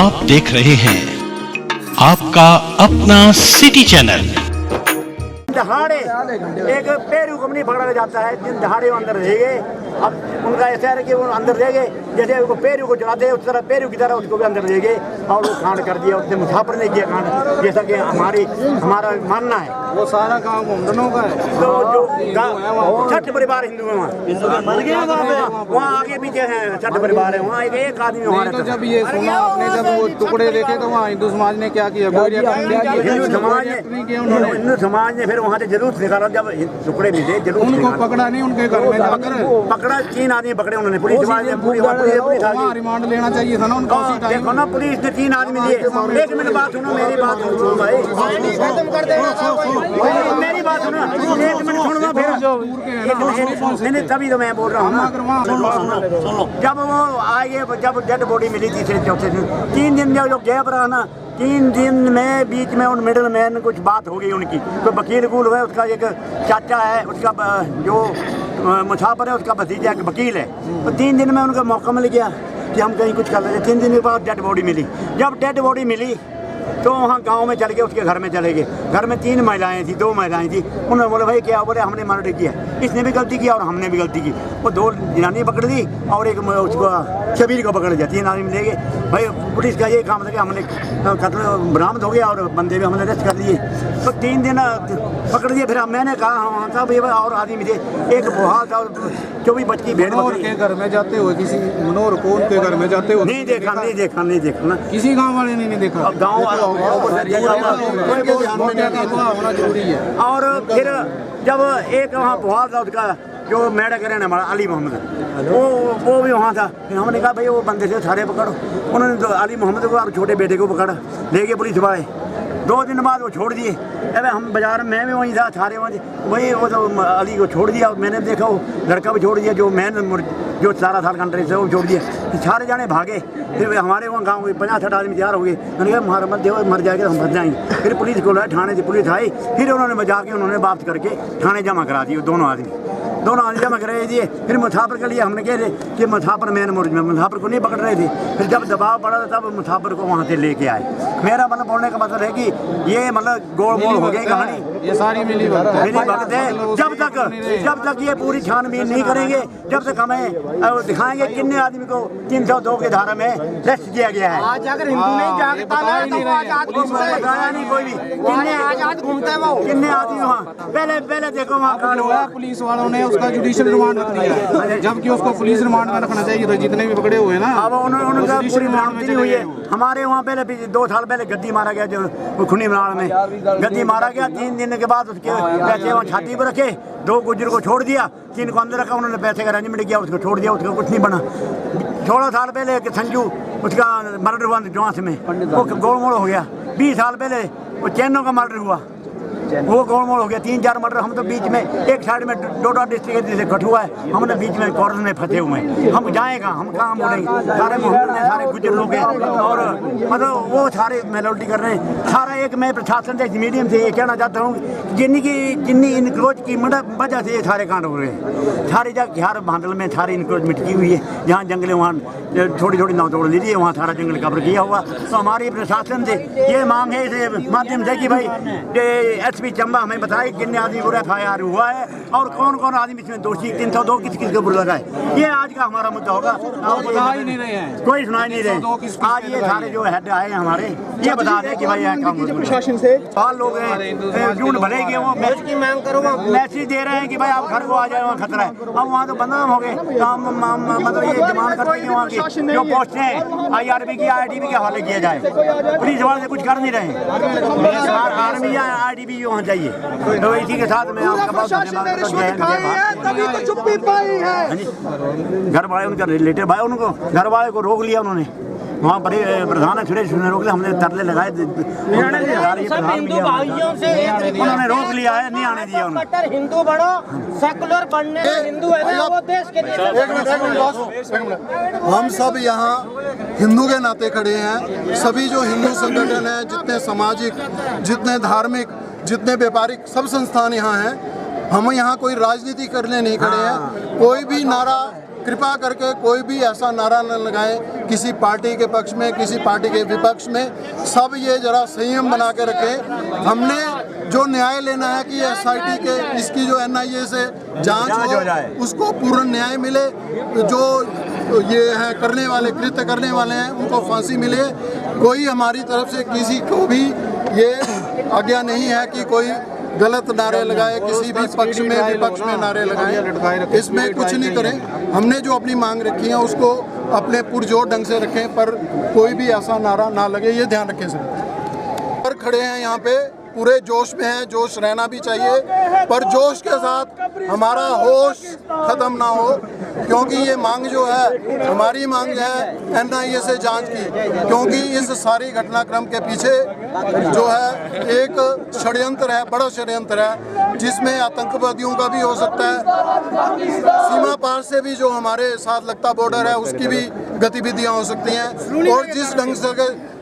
आप देख रहे हैं आपका अपना सिटी चैनल। दहाड़े एक पेरू को नहीं पकड़ा जाता है, दिन दहाड़े वो अंदर रहेंगे। अब उनका ऐसा है कि वो अंदर रहेंगे, जैसे उनको पेरू को जलाते हैं उस तरह पेरू की तरह उसको भी अंदर रहेंगे। और वो कांड कर दिया उसने, मुसाफिर ने किया कांड, जैसा कि हमारा मानना है। वो सारा काम मुमदनों का है। तो जो छठ परिवार हिंदू है वहाँ आगे पीछे है, छठ परिवार है वहाँ एक आदमी वहाँ रहता है। जब ये सुना आपने, जब वो टुकड़े देखे तो वहाँ हिंदू समाज ने क्या किया? हिंदू समाज ने फिर वहाँ से जुलूस निकाला। जब टुकड़े मिले जुलूस उनको पकड़ा नहीं, उनके घर में जाकर पकड़ा, 3 आदमी पकड़े उन्होंने। पुलिस रिमांड लेना चाहिए था ना उनको। देखो ना, पुलिस ने 3 आदमी लिए। 1 मिनट बात सुनो, मेरी बात सुनो भाई, मेरी बात सुनो, 1 मिनट सुनो फिर। नहीं तभी तो मैं बोल रहा हूँ ना। जब वो आए, जब डेड बॉडी मिली तीसरे चौथे दिन, 3 दिन जो गैप रहा ना, 3 दिन में बीच में उन मिडिल मैन कुछ बात हो गई उनकी। तो वकील गुल हुआ, उसका एक चाचा है, उसका जो मुसाफिर है उसका भतीजा एक वकील है। तो 3 दिन में उनका मौका मिल गया कि हम कहीं कुछ कर लेते। 3 दिन के बाद डेड बॉडी मिली। जब डेड बॉडी मिली तो वहाँ गांव में चले गए, उसके घर में चले गए। घर में 3 महिलाएं थी, 2 महिलाएं थी। उन्होंने बोले भाई क्या? बोले हमने मर्डर किया, इसने भी गलती किया और हमने भी गलती की। वो 2 जनानी पकड़ दी और एक उसको शबीर को पकड़ दिया। 3 आदमी ले गए। भाई पुलिस का ये काम था कि हमने कत्ल बरामद हो गया और बंदे भी हमने अरेस्ट कर दिए। तो 3 दिन पकड़ दिए। फिर मैंने कहा वहाँ था भाई और आदमी थे, एक बुहार था, 24 बच्ची भेड़ बकरी। के घर में जाते हुए किसी मनोहर को उनके घर में जाते हुए नहीं देखा ना, किसी गाँव वाले ने नहीं देखा। गाँव होना जरूरी है। और फिर जब एक वहाँ बुहार था, उसका जो मेडा करे हमारा अली मोहम्मद, वो भी वहाँ था। फिर हमने कहा भाई वो बंदे से सारे पकड़ो। उन्होंने तो अली मोहम्मद को और छोटे बेटे को पकड़ा, ले गए पुलिस वाले। 2 दिन बाद वो छोड़ दिए। अरे हम बाजार में भी वहीं था, सारे वही वो तो अली को छोड़ दिया। मैंने देखा वो लड़का भी छोड़ दिया, जो मैन जो 17 साल का अंडर से वो छोड़ दिया। सारे जाने भागे। फिर हमारे वहाँ गाँव के 50-60 आदमी तैयार हो गए। मैंने कहा हमारा मत देव, मर जाएगा हम फंस जाएंगे। फिर पुलिस को लाए, थाने से पुलिस आई। फिर उन्होंने बजा के उन्होंने वापस करके थाने जमा करा दिए। दोनों आदमी जमा कराए दिए। फिर मुसाफिर के लिए हमने कह रहे कि मुसाफिर मैन मुर्ज में मुसाफिर को नहीं पकड़ रहे थे। फिर जब दबाव पड़ा तब मुसाफिर को वहाँ से लेके आए। मेरा मतलब बोलने का मतलब है कि ये मतलब गोल मोल हो गई कहानी। ये सारी मिली भगत है। जब तक ये पूरी छानबीन नहीं करेंगे, जब तक हमें दिखाएंगे कितने आदमी को 302 की धारा में अरेस्ट किया गया है। आज अगर हिंदू नहीं जागता है तो बताया नहीं कोई भी घूमते हैं वो कितने आदमी वहाँ। पहले देखो वहाँ कांड हुआ, पुलिस वालों ने उसका जुडिशियल रिमांड रख दिया है, जबकि उसको पुलिस रिमांड में रखना चाहिए था जितने भी पकड़े हुए ना। अब उनका पूरी बरामदी हुई है। हमारे वहाँ पहले 2 साल पहले गद्दी मारा गया, जो खुनी मनाल में गद्दी मारा गया। 3 दिन के बाद उसके पैसे वहाँ छाती पर रखे। 2 गुजर को छोड़ दिया, 3 को अंदर रखा। उन्होंने पैसे का अरेंजमेंट किया, उसको छोड़ दिया। उसका कुछ नहीं बना। 16 साल पहले एक संजू, उसका मर्डर हुआ जोंस में, वो गोलमोल हो गया। 20 साल पहले वो चैनों का मर्डर हुआ, वो गोलमोल हो गया। 3-4 मर्डर। हम तो बीच में एक साइड में डोडा डिस्ट्रिक्ट जैसे कठुआ है, हमने बीच में कॉर्नर में फंसे हुए हैं। हम जाएगा, हम कहाँ बोलेंगे? सारे मोहम्मद ने, सारे गुजर लोग हैं और मतलब वो सारे मेलोडी कर रहे हैं। सारा एक मैं प्रशासन से मीडियम से ये कहना चाहता हूँ, जिन्नी इनक्रोच की वजह से ये सारे कांड हो रहे हैं। सारी जगह हर बांधल में सारी इनक्रोचमेंट की हुई है। जहाँ जंगलें वहाँ छोटी नाव तोड़ लीजिए, वहाँ सारा जंगल कवर किया हुआ। तो हमारी प्रशासन से ये मांग है इस माध्यम से कि भाई एसपी चंबा हमें बताए कितने आदमी को FIR हुआ है और कौन कौन आदमी इसमें दोषी। 302 किस के ऊपर लगा है, ये आज का हमारा मुद्दा होगा। ही नहीं रहे हैं, कोई सुना नहीं रहे। आज ये सारे जो हेड आए हैं हमारे, ये बता दें कि भाई प्रशासन से बाल लोग हैं जून भले गए, वो की मांग करो, मैसेज दे रहे हैं कि भाई आप घर को आ जाए, वहाँ खतरा है। अब वहाँ तो बदनाम हो गए। मतलब ये डिमांड करते हैं वहाँ की जो पोस्ट है IRB की, IDB के हवाले किया जाए। पुलिस वाले से कुछ कर नहीं रहे। आर्मी या IDB वहाँ चाहिए। तो इसी के साथ में आपका बहुत चुप्पी पाई है। घर वाले उनका रिलेटिव भाई, उनको घर वाले को रोक लिया उन्होंने। वहाँ बड़े प्रधान है, छुड़े रोक लिया। हमने तरले लगाए, हिंदू भाइयों से उन्होंने रोक लिया है, नहीं आने दिया उन्होंने। हिंदू बनो, सेकुलर बनने हिंदू है ना, वो देश के लिए। हम सब यहाँ हिंदू के नाते खड़े हैं। सभी जो हिंदू संगठन हैं, जितने सामाजिक, जितने धार्मिक, जितने व्यापारिक सब संस्थान यहाँ हैं, हम यहाँ कोई राजनीति करने नहीं खड़े हैं। कोई भी नारा, कृपा करके कोई भी ऐसा नारा न लगाएं किसी पार्टी के पक्ष में, किसी पार्टी के विपक्ष में। सब ये जरा संयम बना के रखें। हमने जो न्याय लेना है कि SIT के इसकी जो NIA से जांच हो, उसको पूर्ण न्याय मिले। जो ये है करने वाले, कृत्य करने वाले हैं, उनको फांसी मिले। कोई हमारी तरफ से किसी को भी ये आज्ञा नहीं है कि कोई गलत नारे लगाए, किसी भी पक्ष में विपक्ष में नारे लगाए, इसमें कुछ नहीं करें। हमने जो अपनी मांग रखी है उसको अपने पुरजोर ढंग से रखें, पर कोई भी ऐसा नारा ना लगे, ये ध्यान रखें सर। पर खड़े हैं यहाँ पे, पूरे जोश में हैं, जोश रहना भी चाहिए, पर जोश के साथ हमारा होश खत्म ना हो, क्योंकि ये मांग जो है, हमारी मांग है NIA से जांच की, क्योंकि इस सारी घटनाक्रम के पीछे जो है एक षड्यंत्र है, बड़ा षड्यंत्र है, जिसमें आतंकवादियों का भी हो सकता है, सीमा पार से भी जो हमारे साथ लगता बॉर्डर है उसकी भी गतिविधियां हो सकती हैं, और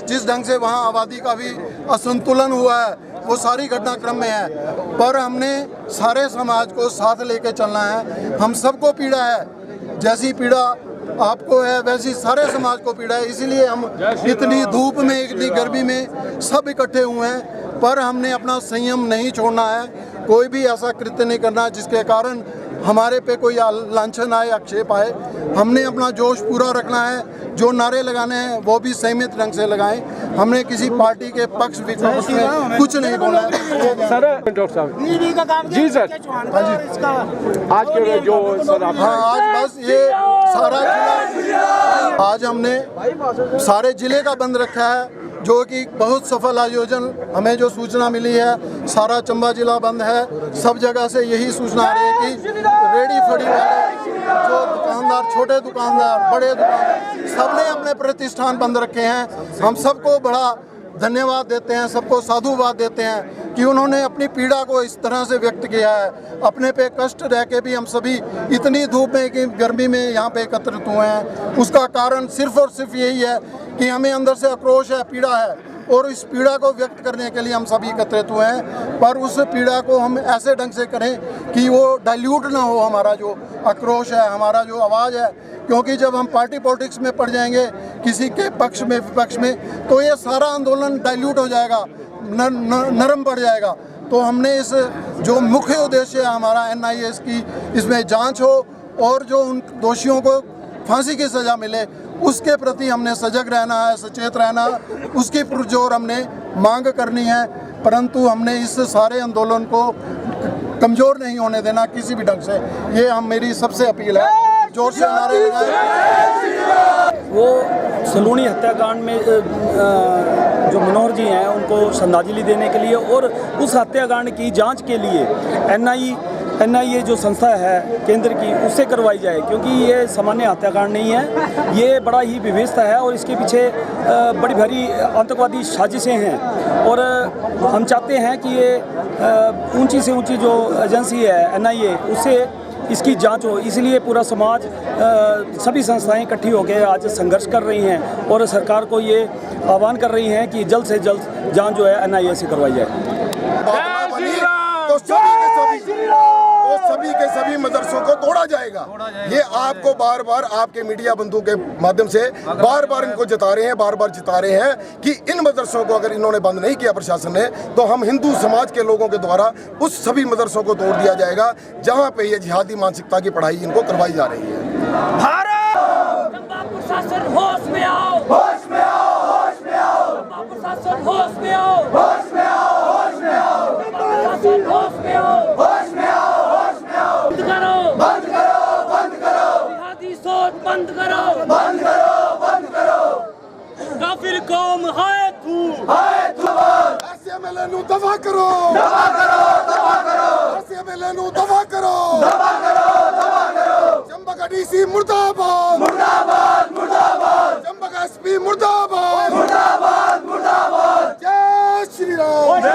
जिस ढंग से वहाँ आबादी का भी असंतुलन हुआ है वो सारी घटनाक्रम में है। पर हमने सारे समाज को साथ लेके चलना है। हम सबको पीड़ा है, जैसी पीड़ा आपको है वैसी सारे समाज को पीड़ा है। इसीलिए हम इतनी धूप में, इतनी गर्मी में सब इकट्ठे हुए हैं, पर हमने अपना संयम नहीं छोड़ना है। कोई भी ऐसा कृत्य नहीं करना जिसके कारण हमारे पे कोई लांछन आए, आक्षेप आए। हमने अपना जोश पूरा रखना है। जो नारे लगाने हैं वो भी संयमित ढंग से लगाएं। हमने किसी पार्टी के पक्ष विपक्ष में कुछ नहीं बोला है। सर डॉक्टर साहब जी सर, आज के जो सर हाँ, आज बस ये सारा जिला, आज हमने सारे जिले का बंद रखा है, जो कि बहुत सफल आयोजन। हमें जो सूचना मिली है, सारा चंबा जिला बंद है। सब जगह से यही सूचना आ रही है कि रेडी फड़ी वाले जो दुकानदार, छोटे दुकानदार, बड़े दुकानदार, सबने अपने प्रतिष्ठान बंद रखे हैं। हम सबको बड़ा धन्यवाद देते हैं, सबको साधुवाद देते हैं कि उन्होंने अपनी पीड़ा को इस तरह से व्यक्त किया है। अपने पे कष्ट रह के भी हम सभी इतनी धूप में, कि गर्मी में यहाँ पे एकत्रित हुए हैं। उसका कारण सिर्फ और सिर्फ यही है कि हमें अंदर से आक्रोश है, पीड़ा है, और इस पीड़ा को व्यक्त करने के लिए हम सभी एकत्रित हुए हैं। पर उस पीड़ा को हम ऐसे ढंग से करें कि वो डाइल्यूट ना हो, हमारा जो आक्रोश है, हमारा जो आवाज़ है। क्योंकि जब हम पार्टी पॉलिटिक्स में पड़ जाएंगे, किसी के पक्ष में विपक्ष में, तो ये सारा आंदोलन डाइल्यूट हो जाएगा, नरम पड़ जाएगा। तो हमने इस जो मुख्य उद्देश्य है हमारा NIA की, इसमें जांच हो और जो उन दोषियों को फांसी की सज़ा मिले, उसके प्रति हमने सजग रहना है, सचेत रहना, उसकी पुरजोर हमने मांग करनी है। परंतु हमने इस सारे आंदोलन को कमज़ोर नहीं होने देना किसी भी ढंग से। ये मेरी सबसे अपील है। जोर से नारे लगाएं। वो सलूनी हत्याकांड में जो मनोहर जी हैं उनको श्रद्धांजलि देने के लिए और उस हत्याकांड की जांच के लिए NIA जो संस्था है केंद्र की, उससे करवाई जाए, क्योंकि ये सामान्य हत्याकांड नहीं है, ये बड़ा ही विवेचता है और इसके पीछे बड़ी भारी आतंकवादी साजिशें हैं। और हम चाहते हैं कि ये ऊंची से ऊंची जो एजेंसी है NIA, उससे इसकी जांच हो। इसलिए पूरा समाज, सभी संस्थाएं इकट्ठी होकर आज संघर्ष कर रही हैं और सरकार को ये आह्वान कर रही हैं कि जल्द से जल्द जांच जो है NIA से करवाई जाए। तो सभी के सभी मदरसों को तोड़ा जाएगा। ये आपको बार बार आपके मीडिया बंधु के माध्यम से बार बार इनको जता रहे हैं, बार बार जता रहे हैं कि इन मदरसों को अगर इन्होंने बंद नहीं किया प्रशासन ने, तो हम हिंदू समाज के लोगों के द्वारा उस सभी मदरसों को तोड़ दिया जाएगा जहां पे ये जिहादी मानसिकता की पढ़ाई इनको करवाई जा रही है। प्रशासन होश में आओ, होश में आओ, होश में आओ, प्रशासन होश में आओ, होश में आओ, होश में आओ, प्रशासन होश में आओ, होश में आओ, होश में आओ। बंद करो, बंद करो, बंद करो, जिहादी सोच बंद करो, बंद करो, बंद करो। काफिर कौम हाय तू, हाय तू। ऐसे MLA नु दफा करो, दफा करो, दफा करो। ऐसे MLA नु दफा करो, दफा करो, दफा करो। चंबा का DC मुर्दाबाद, मुर्दाबाद, मुर्दाबाद। चंबा का SP मुर्दाबाद, मुर्दाबाद, मुर्दाबाद। जय श्री राम, जय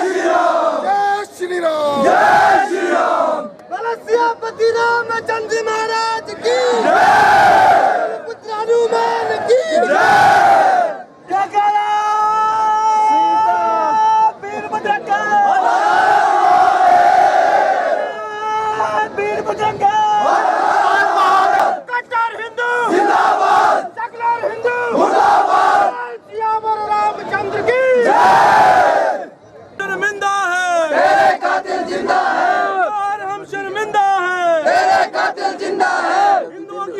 श्री राम, जय श्री राम, जय श्री राम। सियापति रामचंद्र महाराज की जय, पुत्र हनुमान की जय। जगरा वीरभद्र का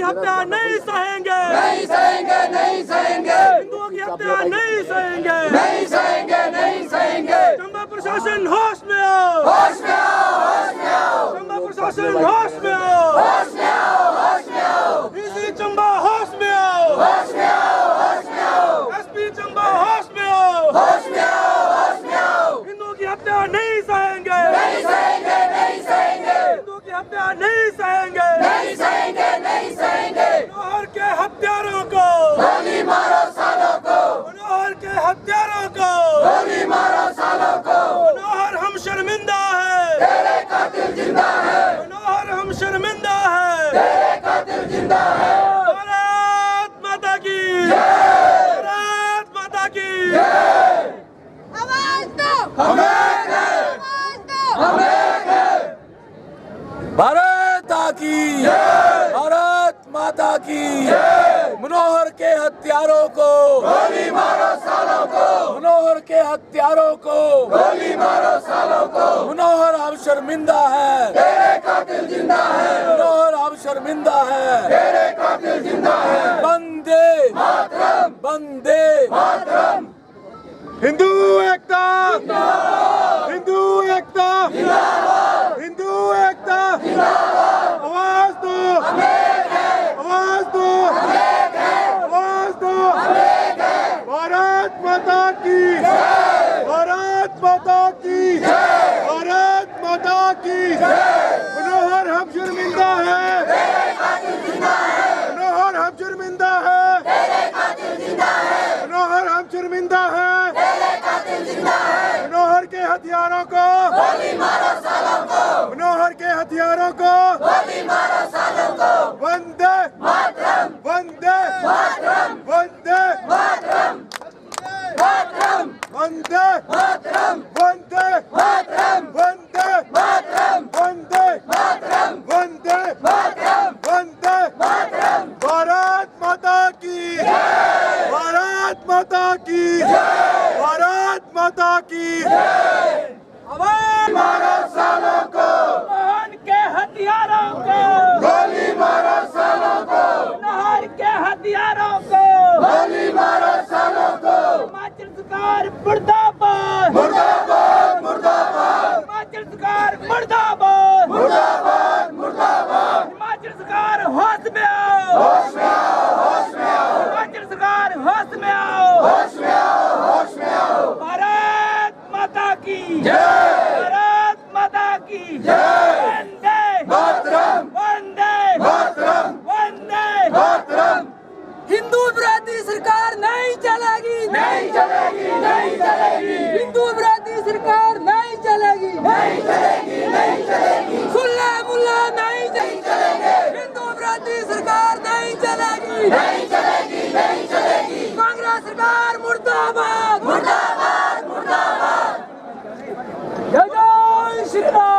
हत्या नहीं सहेंगे, नहीं सहेंगे, नहीं सहेंगे, हिंदुओं की हत्या नहीं सहेंगे, नहीं सहेंगे, नहीं सहेंगे। चंबा प्रशासन होश में आओ, होश में आओ, होश में आओ, चंबा प्रशासन होश में आओ, होश में आओ, होश में आओ, डीसी चंबा होश में आओ, होश में आओ, होश में आओ, एसपी चंबा होश में आओ, होश में आओ, होश में आओ। हिंदुओं की हत्या नहीं सहेंगे, नहीं सहेंगे, नहीं सहेंगे, हिंदुओं की हत्या नहीं सहेंगे, नहीं सहेंगे, नहीं सहेंगे। मनोहर के हत्यारों को गोली मारो सालों को, मनोहर के हत्यारों को गोली मारो सालों को। मनोहर हम शर्मिंदा है, तेरे कातिल जिंदा है, मनोहर हम शर्मिंदा है, तेरे कातिल जिंदा है। भारत माता की जय, भारत माता की जय। आवाज दो, हम एक हैं, आवाज दो। हम एक हैं। भारत की जय, भारत माता की जय। मनोहर के हत्यारों को गोली मारो सालों को, मनोहर के हत्यारों को गोली मारो सालों को। मनोहर अब शर्मिंदा है, तेरे कातिल जिंदा है, मनोहर अब शर्मिंदा है। तेरे कातिल जिंदा है। वंदे मातरम, वंदे मातरम। हिंदू एकता, हिंदू एकता, हिंदू एकता, आवाज दो, आवाज दो, आवाज दो। भारत माता की, भारत माता की, भारत माता की। मनोहर हम शर्मिंदा है, मनोहर हम शर्मिंदा है, मनोहर हम शर्मिंदा है। मनोहर के हथियारों को गोली मारो सालों को, मनोहर के हथियारों को गोली मारो सालों को। वंदे मातरम, वंदे मातरम, वंदे मातरम, मातरम, वंदे मातरम, वंदे मातरम, वंदे मातरम, वंदे मातरम, वंदे मातरम, वंदे मातरम। भारत माता की, भारत माता की, भारत माता की। मारो सालों को, मनोहर के हथियारों को गोली मारो सालों को, मनोहर के हथियारों को गोली मारो सालों को। हिमाचल सरकार मुर्दाबाद, मुर्दाबाद, मुर्दाबाद, हिमाचल सरकार मुर्दाबाद, मुर्दाबाद, मुर्दाबाद। हिमाचल सरकार होश में आओ, होश में आओ, होश में आओ, हिमाचल सरकार होश में आओ, होश में आओ, होश में आओ। भारत माता की जय, भारत माता की जय। वंदे मातरम, वंदे मातरम, वंदे मातरम। हिंदू विरोधी सरकार नहीं चलेगी, नहीं चलेगी, नहीं चलेगी, हिंदू विरोधी सरकार नहीं चलेगी, नहीं चलेगी, नहीं चलेगी, सुल्ला मुल्ला नहीं नहीं चलेंगे, हिंदू विरोधी सरकार नहीं चलेगी, नहीं चलेगी, नहीं चलेगी। कांग्रेस सरकार मुर्दाबाद, मुर्दाबाद, मुर्दाबाद। जय जय श्री राम,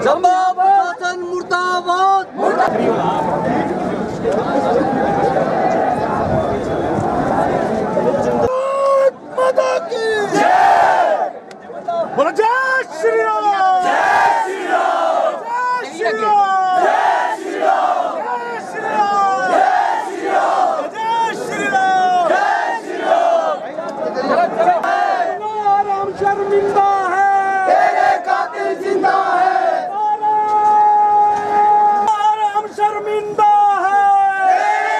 चंबा प्रशासन मुर्दाबाद, माता की बोलो जय श्री राम, जय श्री राम, जय श्री राम, जय श्री राम, जय श्री राम, जय श्री राम, जय श्री राम। जय श्री राम। मनोहर हम शर्मिंदा है, तेरे कातिल जिंदा है, मनोहर हम शर्मिंदा है, तेरे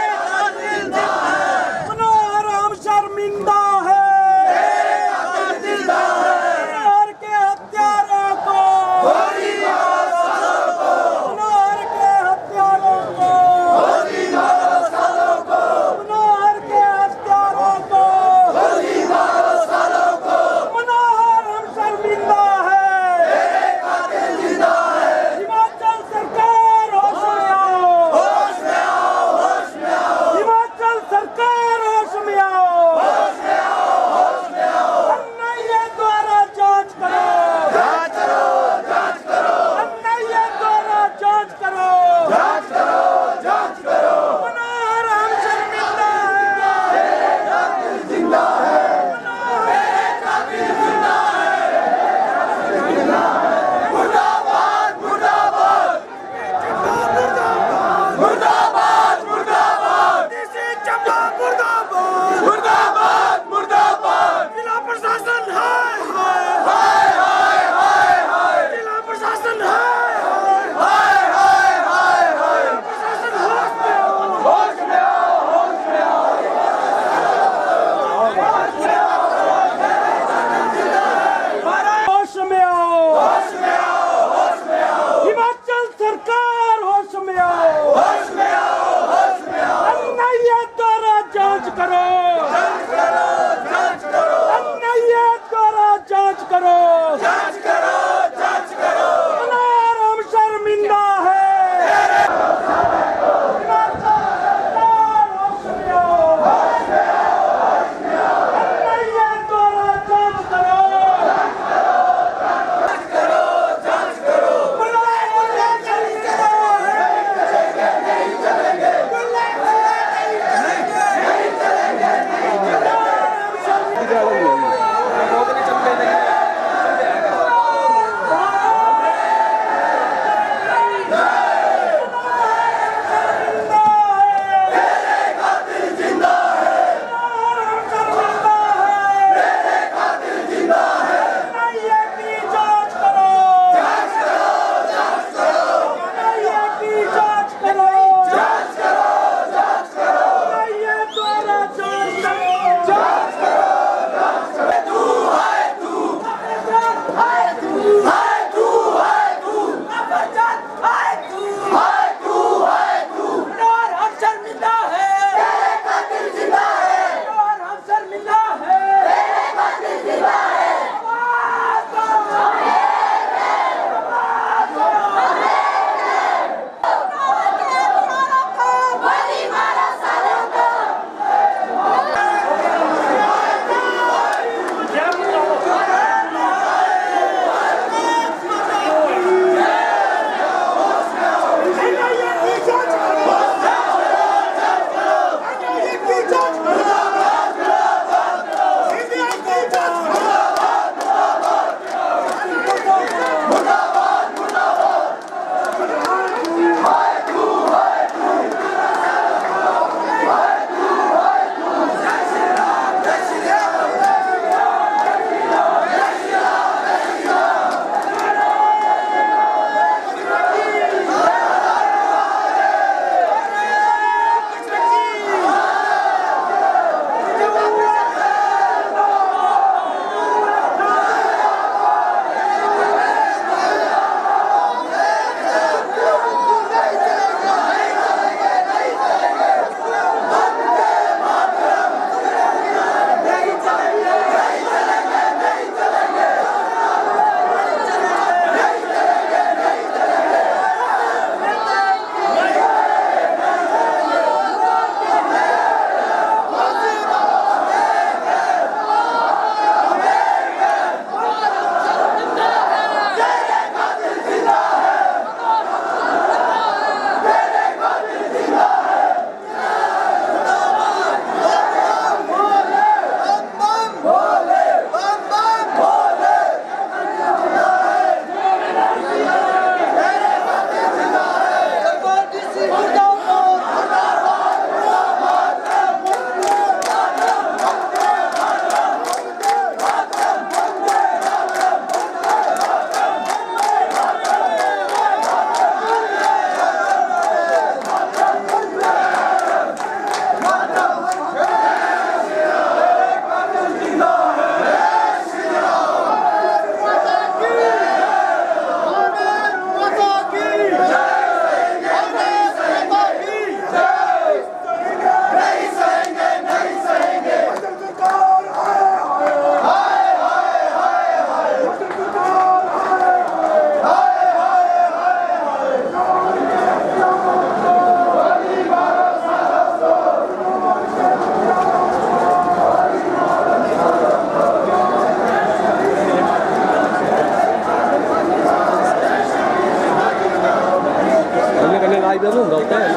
हाईवे में होता है।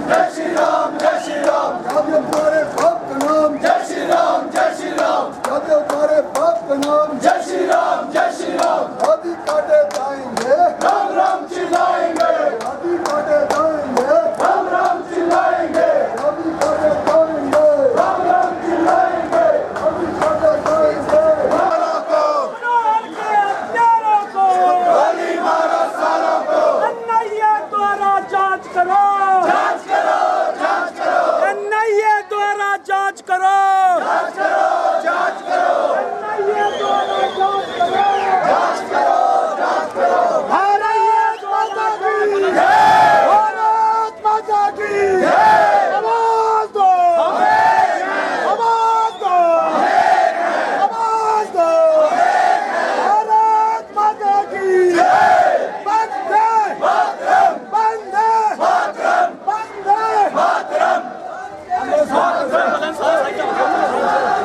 जय श्री राम जय श्री राम। यादव तुम्हारे बाप का नाम जय श्री राम जय श्री राम। यादव तुम्हारे बाप का नाम जय श्री राम जय श्री राम। आदि काटे जाएंगे राम राम चिल्लाएंगे। आदि काटे जाएंगे राम राम चिल्लाएंगे। आदि काटे जाएंगे राम राम चिल्लाएंगे। आदि काटे जाएंगे सालों को मनोहर के हत्यारों को गोली मारो सालों को। एनआईए द्वारा जांच करो जांच करो जांच करो एनआईए द्वारा जांच करो जांच करो जांच करो एनआईए द्वारा जांच करो जांच करो जांच करो। भारत माता की भारत माता की आवाज दो आवाज दो आवाज दो। भारत माता की वंदे मातरम वंदे मातरम वंदे मातरम।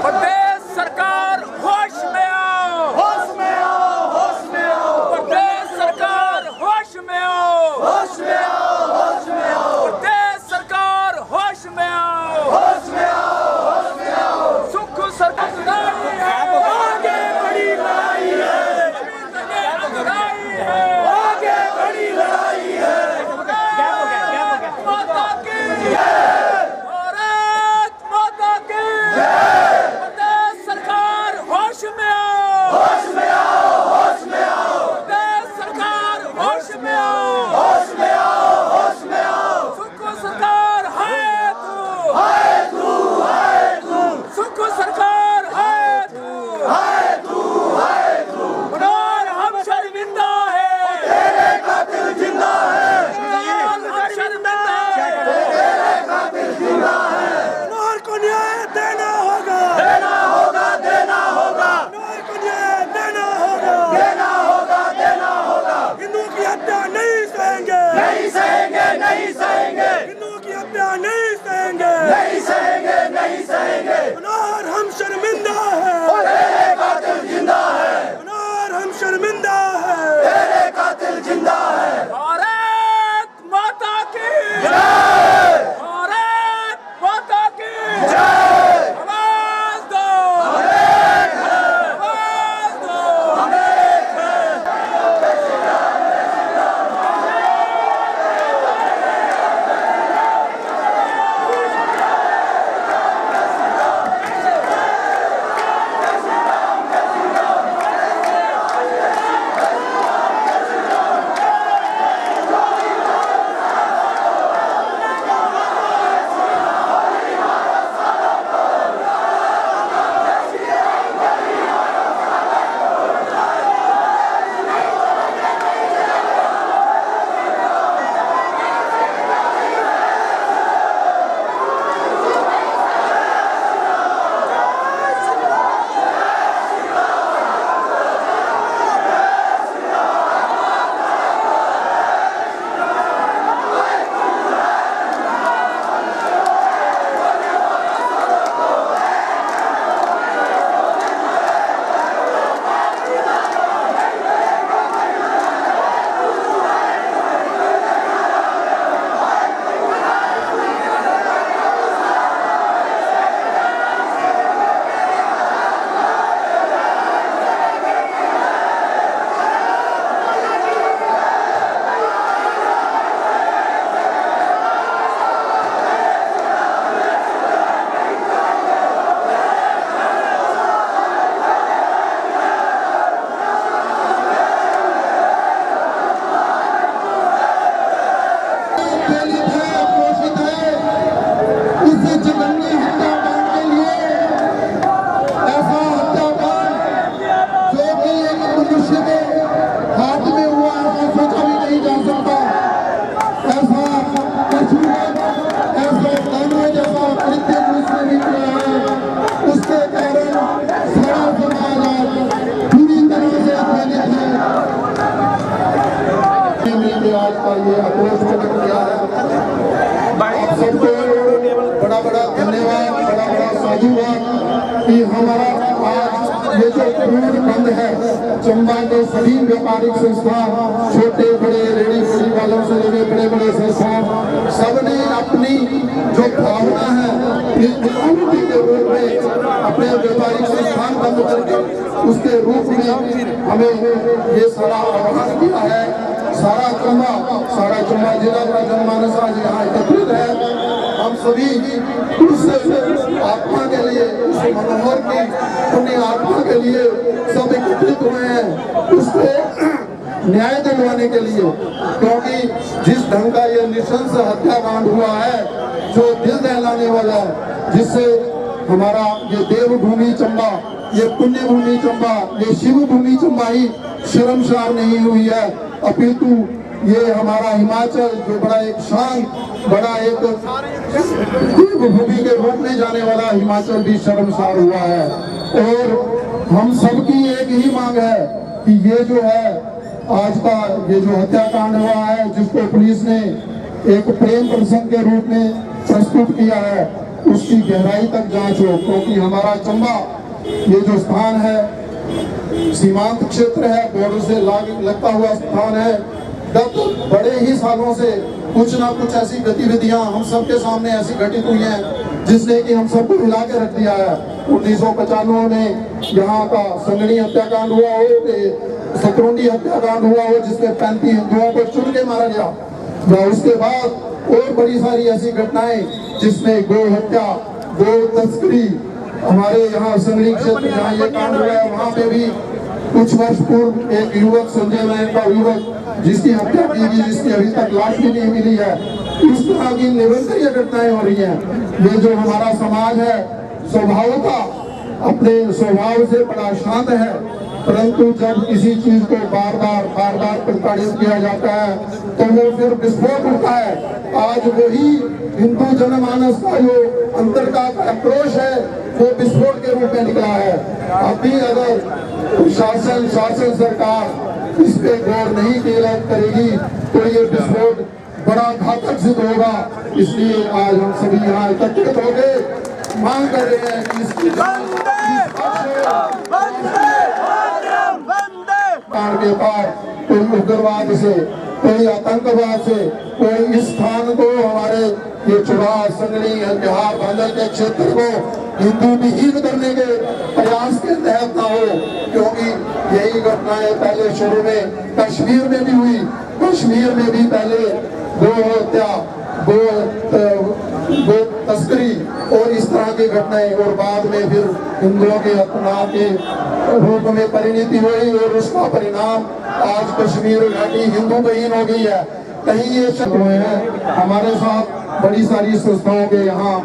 प्रदेश सरकार होश में आओ होश में आओ होश में आओ प्रदेश सरकार होश में आओ होश में आओ होश में आओ प्रदेश सरकार होश में आओ होश में आओ होश में आओ। सुख सरकार लड़ाई है आगे बड़ी लड़ाई है लड़ाई है आगे बड़ी लड़ाई है। माता की भारत माता की प्रदेश सरकार होश में आओ होश में आओ होश में आओ प्रदेश सरकार होश में आओ होश में आओ होश में आओ। सुख सरकार है तू सुख सरकार है तू मनोहर हम शर्मिंदा है तेरे कातिल जिंदा है मनोहर हम शर्मिंदा है तेरे कातिल जिंदा है। मनोहर को न्याय देना होगा देना होगा देना होगा मनोहर को न्याय देना होगा देना होगा देना होगा। हिंदुओं की हत्या नहीं सहेंगे नहीं सहेंगे नहीं सहेंगे हिंदुओं की हत्या नहीं सहेंगे नहीं सहेंगे नहीं सहेंगे। मनोहर हम शर्मिंदा है तेरे कातिल जिंदा है मनोहर हम शर्मिंदा है तेरे कातिल जिंदा है। भारत माता की भारत माता की आवाज दो आवाज दो बड़ा बड़ा धन्यवाद, बड़ा बड़ा साधुवाद कि हमारा आज ये जो पूर्ण बंद है, चंबा के सभी व्यापारिक संस्थान, छोटे बड़े रेडी फेडी वालों से लेकर बड़े बड़े संस्थान, सबने अपनी जो भावना है इक्वालिटी के रूप में अपने व्यापारिक संस्थान बंद करके उसके रूप में हमें ये सारा आह्वान किया है। सारा चंबा जिला का जनमानस आज यहाँ एकत्रित है। हम सभी उस आत्मा के लिए, उस मनोहर की पुण्य आत्मा के लिए सब एकत्रित हुए हैं, उसको न्याय दिलवाने के लिए। क्योंकि जिस ढंग का ये नृशंस हत्याकांड हुआ है, जो दिल दहलाने वाला है, जिससे हमारा ये देवभूमि चंबा, ये पुण्य भूमि चंबा, ये शिव भूमि चंबा ही शर्मसार नहीं हुई है, अपितु ये हमारा हिमाचल जो बड़ा एक शांत, बड़ा एक देवभूमि के रूप में जाने वाला हिमाचल भी शर्मसार हुआ है। और हम सबकी एक ही मांग है कि ये जो है आज का ये जो हत्याकांड हुआ है, जिसको पुलिस ने एक प्रेम प्रसंग के रूप में प्रस्तुत किया है, उसकी गहराई तक जांच हो। क्योंकि हमारा चंबा ये जो स्थान है, सीमांत क्षेत्र है, बॉर्डर से लगता हुआ स्थान है। गत बड़े ही सालों से कुछ ना कुछ ऐसी गतिविधियां हम सबके सामने ऐसी घटित हुई हैं, जिसने कि हम सबको हिला के रख दिया है। 1995 में यहाँ का संगनी हत्याकांड हुआ हो, सतरुंडी हत्याकांड हुआ हो, जिसमें 35 हिंदुओं को चुन के मारा गया, या उसके बाद और बड़ी सारी ऐसी घटनाएं जिसमें गौ हत्या, गौ तस्करी, हमारे यहाँ संगनी क्षेत्र जहाँ ये कांड हुआ है, वहाँ पे भी कुछ वर्ष पूर्व एक युवक, संजय नायक का युवक, जिसकी हत्या की गई, जिसकी अभी तक लाश भी नहीं मिली है। इस तरह की निरंतर घटनाएं हो रही हैं। ये जो हमारा समाज है, स्वभावतः अपने स्वभाव से बड़ा शांत है, परंतु जब किसी चीज को बार बार प्रताड़ित किया जाता है तो वो फिर विस्फोट होता है। आज वही हिंदू जनमानस का जो अंतर का आक्रोश है, वो विस्फोट के रूप में निकला है। अभी अगर शासन सरकार इस पे गौर नहीं करेगी तो ये विस्फोट बड़ा घातक सिद्ध होगा। इसलिए आज हम सभी यहाँ एकत्रित हो गए, मांग कर रहे हैं कि इसकी के पार कोई उग्रवाद से, कोई आतंकवाद से, कोई इस स्थान को, हमारे ये चुनाव संगनी बिहार बांधल के क्षेत्र को हिंदू विहीन करने के प्रयास के तहत ना हो। क्योंकि यही घटनाएं पहले शुरू में कश्मीर में भी हुई। कश्मीर में भी पहले गौ हत्या, गो तस्करी और इस तरह की घटनाएं, और बाद में फिर हिंदुओं के हत्या के रूप में परिणति हुई, और उसका परिणाम आज कश्मीर घाटी हिंदू विहीन हो गई है। कहीं ये हुए हैं। हमारे साथ बड़ी सारी संस्थाओं के यहाँ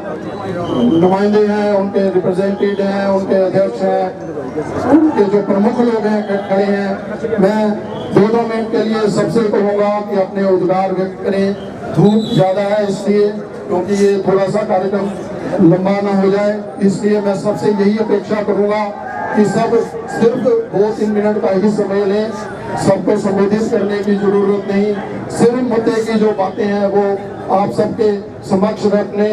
नुमाइंदे हैं, उनके रिप्रेजेंटेटिव हैं, उनके अध्यक्ष हैं, उनके जो प्रमुख लोग हैं खड़े हैं। मैं 2 मिनट के लिए सबसे कहूँगा कि अपने उद्गार व्यक्त करें। धूप ज़्यादा है इसलिए, क्योंकि ये थोड़ा सा कार्यक्रम लंबा ना हो जाए, इसलिए मैं सबसे यही अपेक्षा करूँगा कि सब सिर्फ 2-3 मिनट का ही समय लें। सबको संबोधित करने की जरूरत नहीं, सिर्फ मुद्दे की जो बातें हैं वो आप सबके समक्ष रखने,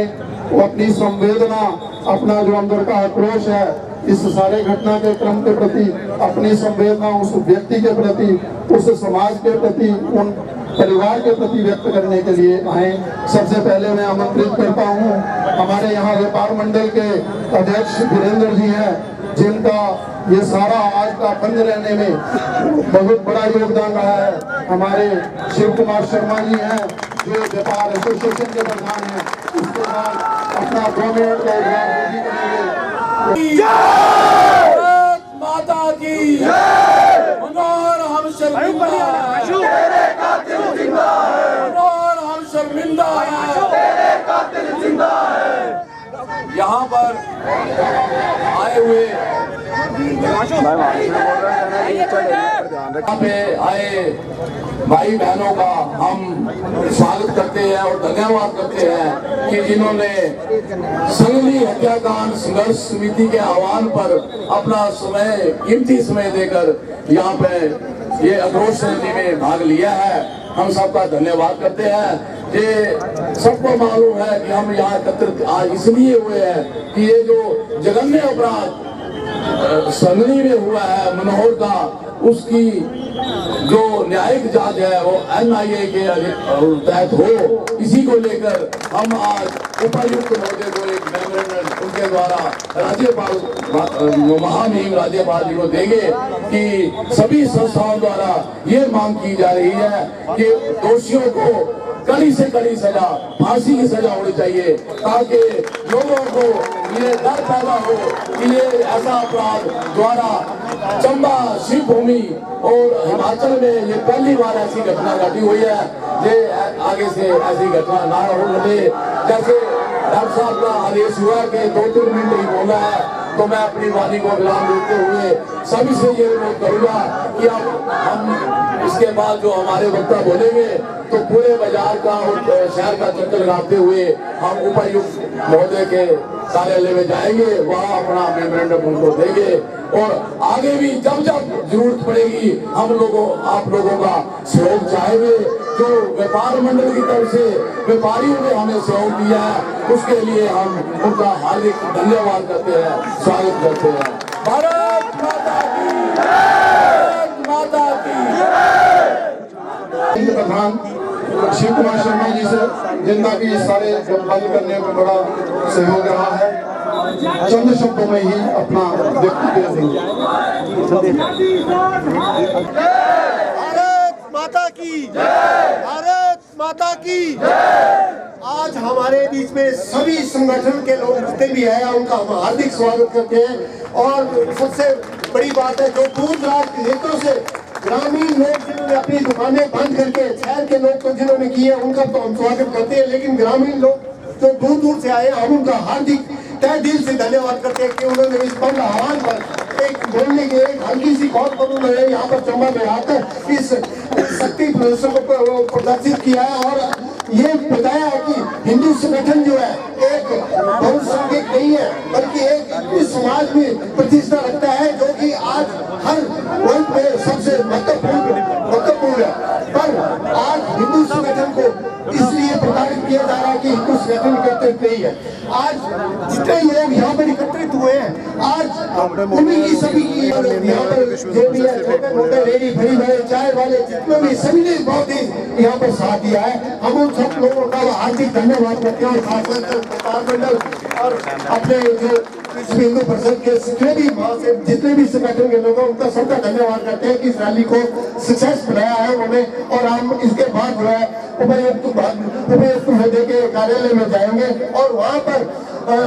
वो अपनी संवेदना, अपना जो अंदर का आक्रोश है इस सारे घटना के क्रम के प्रति, अपनी संवेदना उस व्यक्ति के प्रति, उस समाज के प्रति, उन परिवार के प्रति व्यक्त करने के लिए आए। सबसे पहले मैं आमंत्रित करता हूँ, हमारे यहाँ व्यापार मंडल के अध्यक्ष वीरेंद्र जी हैं, जिनका ये सारा आज का बंद रहने में बहुत बड़ा योगदान रहा है। हमारे शिव कुमार शर्मा जी हैं, जो व्यापार एसोसिएशन के प्रधान हैं। उसके बाद अपना 2 मिनट का उद्घाटन करेंगे। माता की मनोहर हम शर्मिंदा है, मनोहर हम शर्मिंदा है। यहाँ पर आए हुए यहाँ पे आए भाई बहनों का हम स्वागत करते हैं और धन्यवाद करते हैं कि जिन्होंने संगनी हत्याकांड संघर्ष समिति के आह्वान पर अपना समय, कीमती समय देकर यहाँ पे ये आक्रोश रैली में भाग लिया है। हम सबका धन्यवाद करते हैं। ये सबको मालूम है कि हम यहाँ एकत्रित आज इसलिए हुए हैं कि ये जो जघन्य अपराध संगनी में हुआ है मनोहर का, उसकी जो न्यायिक जांच है वो NIA के तहत हो, इसी को लेकर हम आज उपायुक्त महोदय को एक मेमोरेंडम उनके द्वारा राज्यपाल महामहिम राज्यपाल जी को देंगे कि सभी संस्थाओं द्वारा ये मांग की जा रही है कि दोषियों को कड़ी से कड़ी सजा, फांसी की सजा होनी चाहिए, ताकि लोगों को ये डर पैदा हो कि ये ऐसा अपराध द्वारा चंबा, शिवभूमि और हिमाचल में ये पहली बार ऐसी घटना घटी हुई है। ये आगे से ऐसी घटना ना हो घटे। जैसे डॉक्टर साहब का आदेश हुआ कि 2-3 मिनट ही बोला है, तो मैं अपनी वाणी को विराम देते हुए सभी से ये अनुरोध करूंगा कि अब हम इसके बाद जो हमारे वक्ता बोलेंगे तो पूरे बाजार का और शहर का चक्कर लगाते हुए हम उपायुक्त महोदय के कार्यालय में जाएंगे, वहाँ अपना मेमोरेंडम उनको देंगे और आगे भी जब जब जरूरत पड़ेगी हम लोगों आप लोगों का सहयोग चाहेंगे। जो व्यापार मंडल की तरफ से व्यापारियों ने हमें सहयोग दिया है उसके लिए हम उनका हार्दिक धन्यवाद करते हैं, स्वागत करते हैं। भारत माता की जय, भारत माता की जय। प्रधान शिव कुमार शर्मा जी से जिनका भी इस सारे बंद करने में बड़ा सहयोग रहा है, चंद शब्दों में ही अपना व्यक्तित्व देंगे। भारत माता की जय, भारत माता की जय। आज हमारे बीच में सभी संगठन के लोग जितने भी हैं उनका हम हार्दिक स्वागत करते हैं। और सबसे बड़ी बात है, जो दूर दराज क्षेत्रों से ग्रामीण लोग जिन्होंने अपनी दुकानें बंद करके, शहर के लोग तो जिन्होंने किए उनका तो हम स्वागत करते हैं, लेकिन ग्रामीण लोग जो दूर दूर से आए हम उनका हार्दिक तहे दिल से धन्यवाद करते हैं कि उन्होंने इस बंद आह्वान पर एक बोलने की एक हल्की सी कौन पर उन्होंने यहाँ पर चंबा में आकर इस शक्ति प्रदर्शन को प्रदर्शित किया है और ये बताया है कि हिंदू संगठन जो है एक बहुसंख्यक नहीं है बल्कि एक इस समाज में प्रतिष्ठा रखता है, जो कि आज हर वर्ग में सबसे महत्वपूर्ण है। पर आज हिंदू संगठन को इसलिए प्रताड़ित किया जा रहा है कि हिंदू संगठन एकत्रित नहीं है। आज जितने लोग यहाँ पर एकत्रित हुए हैं, आज उन्हीं की सभी की यहाँ पर जो भी है छोटे मोटे रेडी फरी वाले, चाय वाले, जितने भी सभी ने बहुत ही यहाँ पर साथ दिया है। हम उन सब लोगों का हार्दिक धन्यवाद करते हैं। व्यापार मंडल और अपने जो हिंदू परिषद के जितने भी संगठन के लोग हैं उनका सबका धन्यवाद करते हैं कि इस रैली को सक्सेस बनाया है उन्होंने। और हम इसके बाद जो है उपायुक्त महोदय के कार्यालय में जाएंगे और वहाँ पर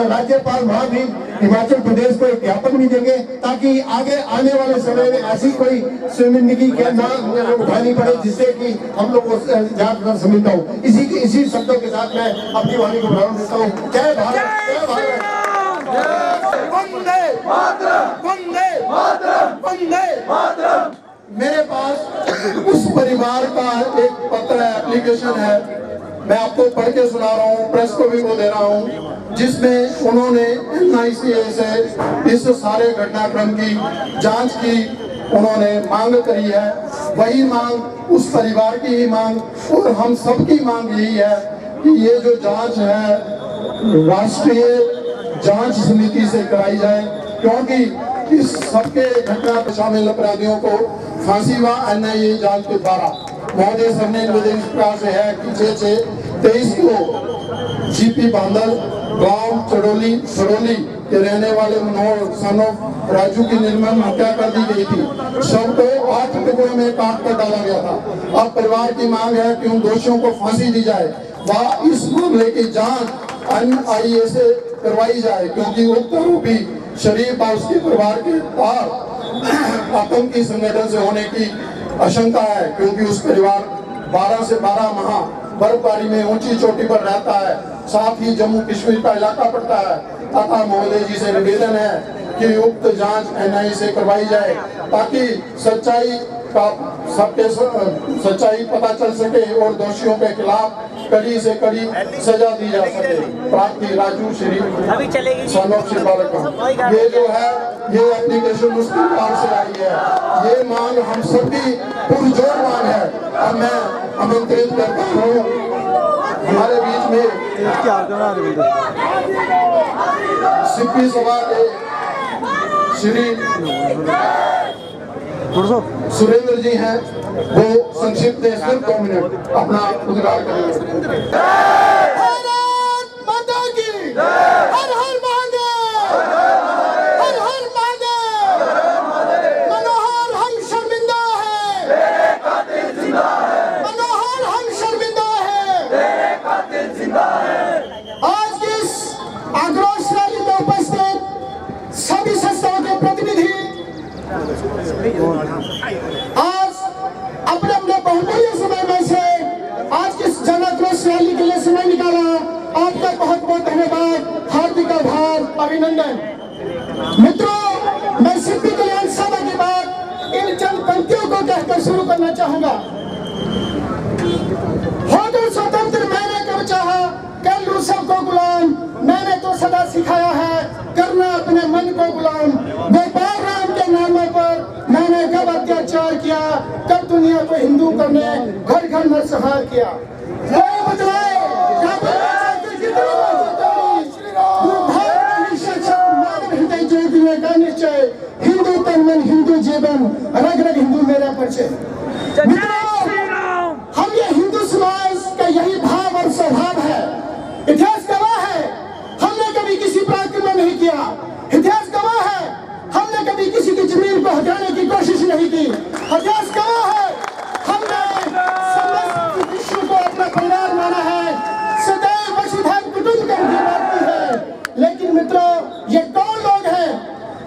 राज्यपाल महामहिम हिमाचल प्रदेश को एक ज्ञापन भी देंगे, ताकि आगे आने वाले समय में ऐसी कोई शर्मिंदगी ना उठानी पड़े जिससे कि हम लोग को ज्यादा समझता हूँ। इसी शब्दों के साथ मैं अपनी वाणी को विराम देता हूँ। जय भारत, जय भारत। वंदे मातरम, वंदे मातरम, वंदे मातरम। मेरे पास उस परिवार का एक पत्र है, एप्लीकेशन है, मैं आपको पढ़ के सुना रहा हूँ, प्रेस को भी वो दे रहा हूँ, जिसमें उन्होंने NICA से इस सारे घटनाक्रम की जांच की उन्होंने मांग करी है। वही मांग उस परिवार की ही मांग और हम सबकी मांग यही है कि ये जो जांच है राष्ट्रीय जांच समिति से कराई जाए, क्योंकि इस सबके घटना में शामिल अपराधियों को फांसी व NIA जांच के द्वारा महोदय सर ने निवेदन प्रकार से है कि 6/23 को GP बांदल गांव चड़ोली के रहने वाले मनोहर सन ऑफ राजू की निर्मम हत्या कर दी गई थी। शव को 8 टुकड़ों में काट कर डाला गया था। अब परिवार की मांग है कि उन दोषियों को फांसी दी जाए व इस मामले की जांच NIA से करवाई जाए, क्योंकि उक्त आरोपी शरीफ और उसके परिवार के पार आतंकी संगठन से होने की आशंका है, क्योंकि उस परिवार 12 से 12 माह बर्फबारी में ऊंची चोटी पर रहता है, साथ ही जम्मू कश्मीर का इलाका पड़ता है। तथा महोदय जी से निवेदन है कि उक्त जांच NIA से करवाई जाए, ताकि सच्चाई पता चल सके और दोषियों के खिलाफ कड़ी से कड़ी सजा दी जा सके। प्रार्थी राजू श्री सन ऑफ शिवबालक। ये जो है ये एप्लीकेशन उस परिवार से आई है। ये मांग हम सबकी पुरजोर मांग है। अब मैं आमंत्रित करता हूँ इसमें सिप्पी सभा के श्री सुरेंद्र जी हैं, वो संक्षिप्त में सिर्फ 2 मिनट अपना उद्गार करेंगे। भारत माता की हर हर महादेव, हर हर महादेव। मनोहर हम शर्मिंदा है, मनोहर हम शर्मिंदा है। आज की इस आक्रोश रैली में उपस्थित सभी संस्थाओं के प्रतिनिधि आज अपने अपने बहुमूल्य समय में से आज की जन आक्रोश रैली के लिए समय निकाला। आपका बहुत बहुत धन्यवाद, हार्दिक आभार, अभिनंदन। मित्रों, मैं सिप्पी कल्याण सभा के बाद इन चंद पंक्तियों को कहकर शुरू करना चाहूंगा। होकर स्वतंत्र मैंने कब चाहा, कर लूं सबको गुलाम। मैंने तो सदा सिखाया है करना अपने मन को गुलाम। गोपाल राम के नामों पर मैंने कब अत्याचार किया, कब दुनिया को हिंदू करने घर घर नरसंहार किया। कोई बदलाए निश्चय, हिंदू तन मन हिंदू जीवन, रग रग हिंदू मेरा परिचय। हम ये हिंदू समाज का यही भाव और स्वभाव है। इतिहास गवाह है हमने कभी किसी पराक्रम नहीं किया। इतिहास गवाह है हमने कभी किसी की जमीन को हटाने की कोशिश नहीं की। इतिहास गवाह है हमने समस्त विश्व को अपना परिवार माना है। सदैव वसुधैव कुटुंबकम की बात की है। लेकिन मित्रों, ये कौन लोग हैं?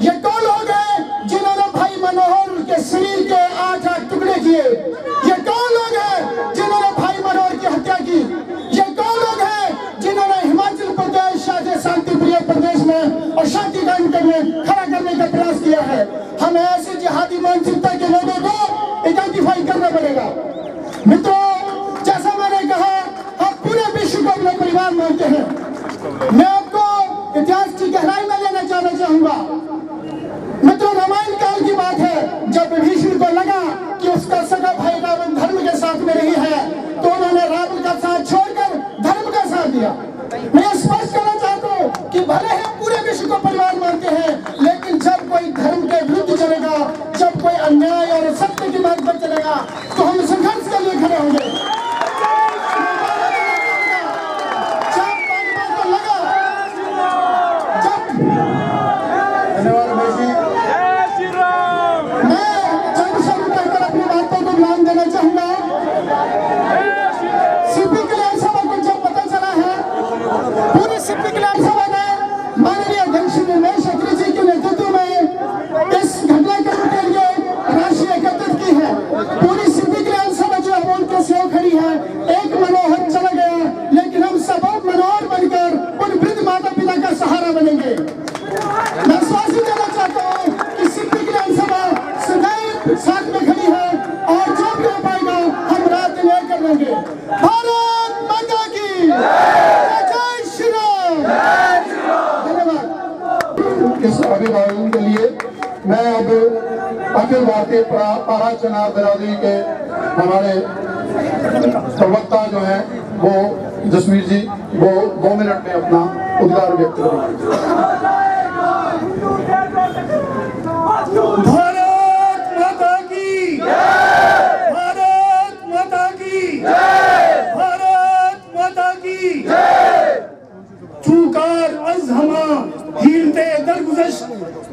ये कौन लोग हैं जिन्होंने भाई मनोहर के शरीर के 8-8 टुकड़े किए? ये कौन लोग हैं जिन्होंने भाई मनोहर की हत्या की? ये कौन लोग हैं जिन्होंने हिमाचल प्रदेश शांति प्रिय प्रदेश में अशांति कायम खड़ा करने का प्रयास किया है? हमें ऐसे जिहादी मानसिकता के लोगों को आइडेंटिफाई करना पड़ेगा। मित्रों, जैसा मैंने कहा, हम पूरे विश्व को अपना परिवार मानते हैं। मैं आपको इतिहास की गहराई में लेना चाहूंगा। मित्रों, रामायण काल की बात है, जब विभीषण को लगा कि उसका सगा भाई रावण धर्म के साथ में नहीं है, तो उन्होंने रावण का साथ छोड़कर धर्म का साथ दिया। मैं स्पष्ट करना चाहता हूँ कि भले ही पूरे विश्व को परिवार मानते हैं, लेकिन जब कोई धर्म के विरुद्ध चलेगा, जब कोई अन्याय और सत्य की मार्ग पर चलेगा, तो हम संघर्ष के लिए खड़े होंगे। एक मनोहर चला गया, लेकिन हम सब मनोहर बनकर उन वृद्ध माता पिता का सहारा बनेंगे। मैं आश्वासन देना चाहता हूँ कि सिप्पी कल्याण सभा सदैव साथ में खड़ी है और जो भी हो पाएगा हम रात दिन एक कर लेंगे। भारत माता की जय श्री राम। धन्यवाद। इस अभिवादन के लिए मैं अब अखिल भारतीय पारा चनार बिरादरी के हमारे प्रवक्ता जो है वो जसवीर जी, वो 2 मिनट में अपना उद्गार व्यक्त करेंगे। भारत माता की, भारत माता की, भारत माता की। चूकार अज हमा हीलते दरगुज़श्त,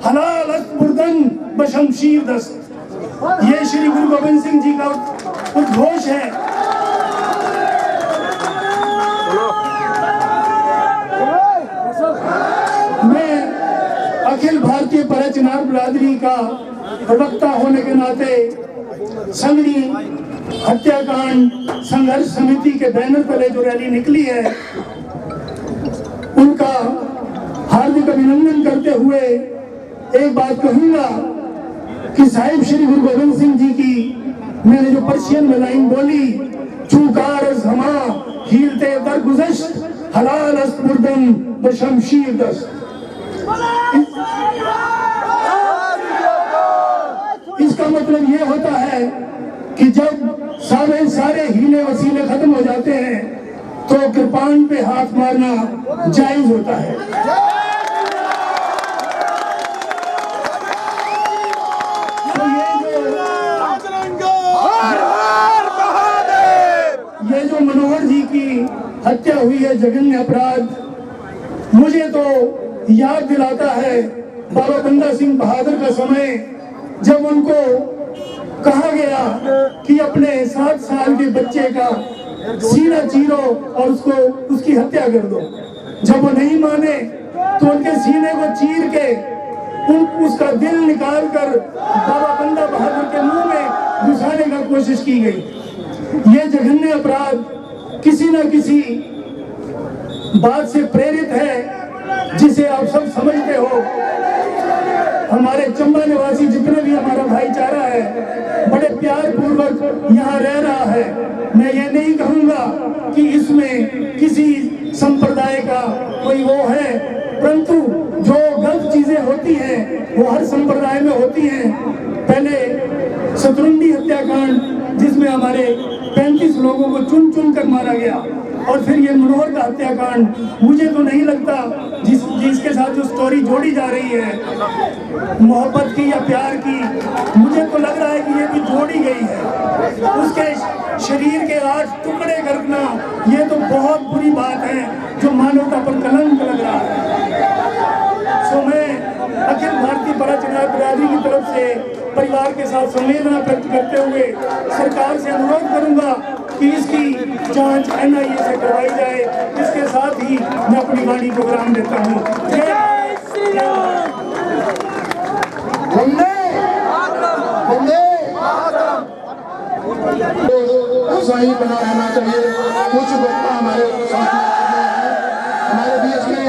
हलाल बुर्दन बशमशीर दस्त। ये श्री गुरु गोविंद सिंह जी का उद्घोष है। मैं अखिल भारतीय पारा चनार बिरादरी का प्रवक्ता होने के नाते संगनी हत्याकांड संघर्ष समिति के बैनर तले जो रैली निकली है, उनका हार्दिक अभिनंदन करते हुए एक बात कहूंगा कि साहिब श्री गुरु गोविंद सिंह जी की मैंने जो पर्शियन में लाइन बोली, चूकार हमा हीलते दरगुज़श्त, हलाल बुर्दन बशमशीर दस्त। इसका मतलब ये होता है कि जब सारे हीले वसीले खत्म हो जाते हैं, तो कृपाण पे हाथ मारना जायज होता है। तो ये जो मनोहर जी की हत्या हुई है, जघन्य अपराध, मुझे तो याद दिलाता है बाबा बंदा सिंह बहादुर का समय, जब उनको कहा गया कि अपने 7 साल के बच्चे का सीना चीरो और उसकी हत्या कर दो। जब वो नहीं माने तो उनके सीने को चीर के उसका दिल निकाल कर बाबा बंदा बहादुर के मुंह में घुसाने का कोशिश की गई। ये जघन्य अपराध किसी न किसी बात से प्रेरित है, जिसे आप सब समझते हो। हमारे चंबा निवासी जितने भी हमारा भाईचारा है, बड़े प्यार पूर्वक यहाँ रह रहा है। मैं ये नहीं कहूँगा कि इसमें किसी संप्रदाय का कोई वो है, परंतु जो गलत चीजें होती हैं वो हर संप्रदाय में होती हैं। पहले शत्रुंडी हत्याकांड, जिसमें हमारे 35 लोगों को चुन चुन कर मारा गया, और फिर ये मनोहर का हत्याकांड, मुझे तो नहीं लगता जिसके साथ जो स्टोरी जोड़ी जा रही है मोहब्बत की या प्यार की, मुझे तो लग रहा है कि ये भी जोड़ी गई है। उसके शरीर के 8 टुकड़े करना, ये तो बहुत बुरी बात है, जो मानवता पर कलंक लग रहा है। सो मैं अखिल भारतीय बड़ा चुनाव बिरादरी की तरफ से परिवार के साथ संवेदना व्यक्त करते हुए सरकार से अनुरोध करूंगा कि इसकी जांच NIA से करवाई जाए। इसके साथ ही मैं अपनी वाणी को विराम देता हूँ। जय श्री राम। ऐसा ही बना रहना चाहिए। कुछ वक्ता हमारे बीच में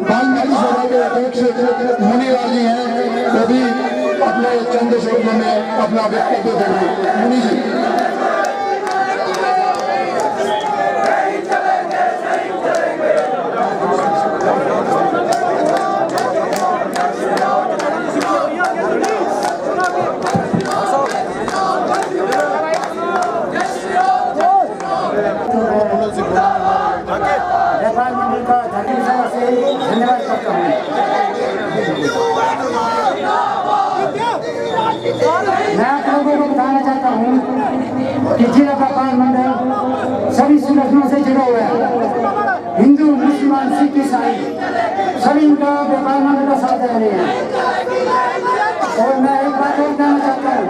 वाल्मीकि सभा के अध्यक्ष मुनीलाल जी हैं, वो भी अपने चंद शब्दों में अपना वक्तव्य देंगे। मुनि जी। व्यापार मंडल का धरती सभा से धन्यवाद करता हूँ। मैं आप लोगों को बताना चाहता हूँ कि जिला व्यापार मंडल सभी संगठनों से जुड़ा हुआ है। हिंदू, मुसलमान, सिख, ईसाई सभी इनका व्यापार मंडल का साथ दे रहे हैं। और मैं एक बात और कहना चाहता हूँ,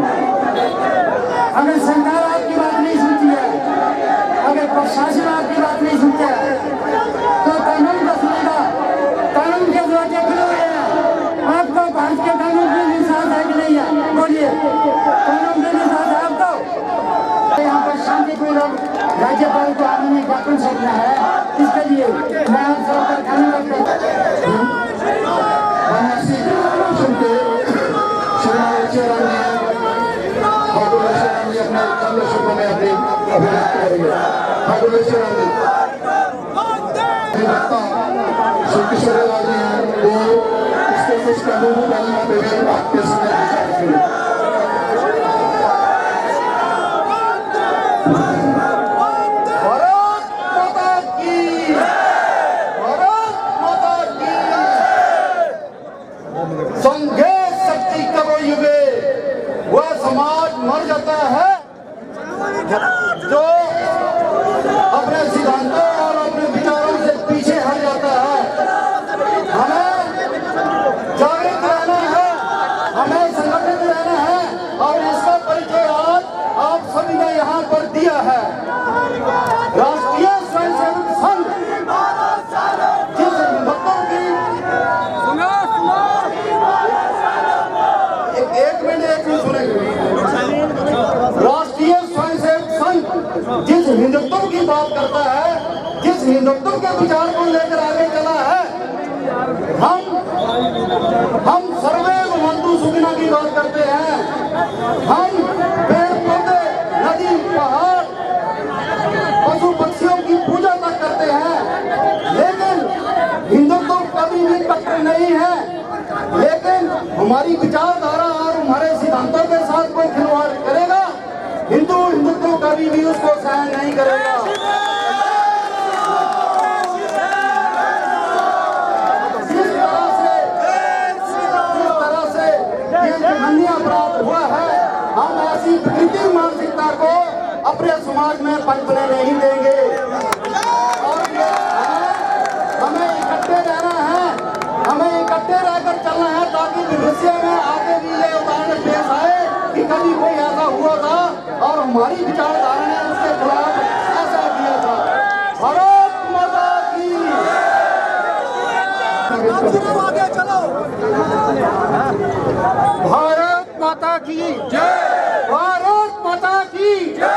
अगर सरकार आपकी बात नहीं सुनती है, अगर प्रशासन आपकी बात नहीं सुनता है, तो कानून का सुनेगा। कानून के दरवाजे खुले हुए हैं। आपको भारत के कानून के निशान है कि नहीं है? बोलिए, कानून के निशान है आपको? यहाँ पर शांतिपूर्वक राज्यपाल को आने में ज्ञापन सौंपना है। इसके लिए मैं आप सबका धन्यवाद करता हूँ। श्री किशोरलाल जी हैं, वो इसके कुछ कानूनी पहलुओं पे भी आपके सामने भारत माता की, भारत माता की। संघे शक्ति करो युगे, वह समाज मर जाता है जो अपने सिद्धांतों और अपने विचारों से पीछे हट जाता है। हमें जागृत रहना है, हमें संगठित रहना है, और इसका परिचय आज आप सभी ने यहाँ पर दिया है। राष्ट्रीय स्वयंसेवक संघ, जिस हिंदुत्व की एक मिनट सुनेंगे। राष्ट्रीय स्वयंसेवक संघ जिस हिंदुत्व की बात करता है, जिस हिंदुत्व के विचार को लेकर आगे चला है, हम सर्वे बंधु सुखिना की बात करते हैं। हम पेड़ पौधे, नदी, पहाड़, पशु पक्षियों की पूजा तक करते हैं। लेकिन हिंदुत्व कभी भी कट्टर नहीं है। लेकिन हमारी विचारधारा और हमारे सिद्धांतों के साथ कोई खिलवाड़ करेगा, हिंदुत्व कभी भी उसको सहन नहीं करेगा। हमारी विचारधारा ने उसके खिलाफ ऐसा किया था। भारत माता की आगे चलो। भारत माता की जय, भारत माता की जय,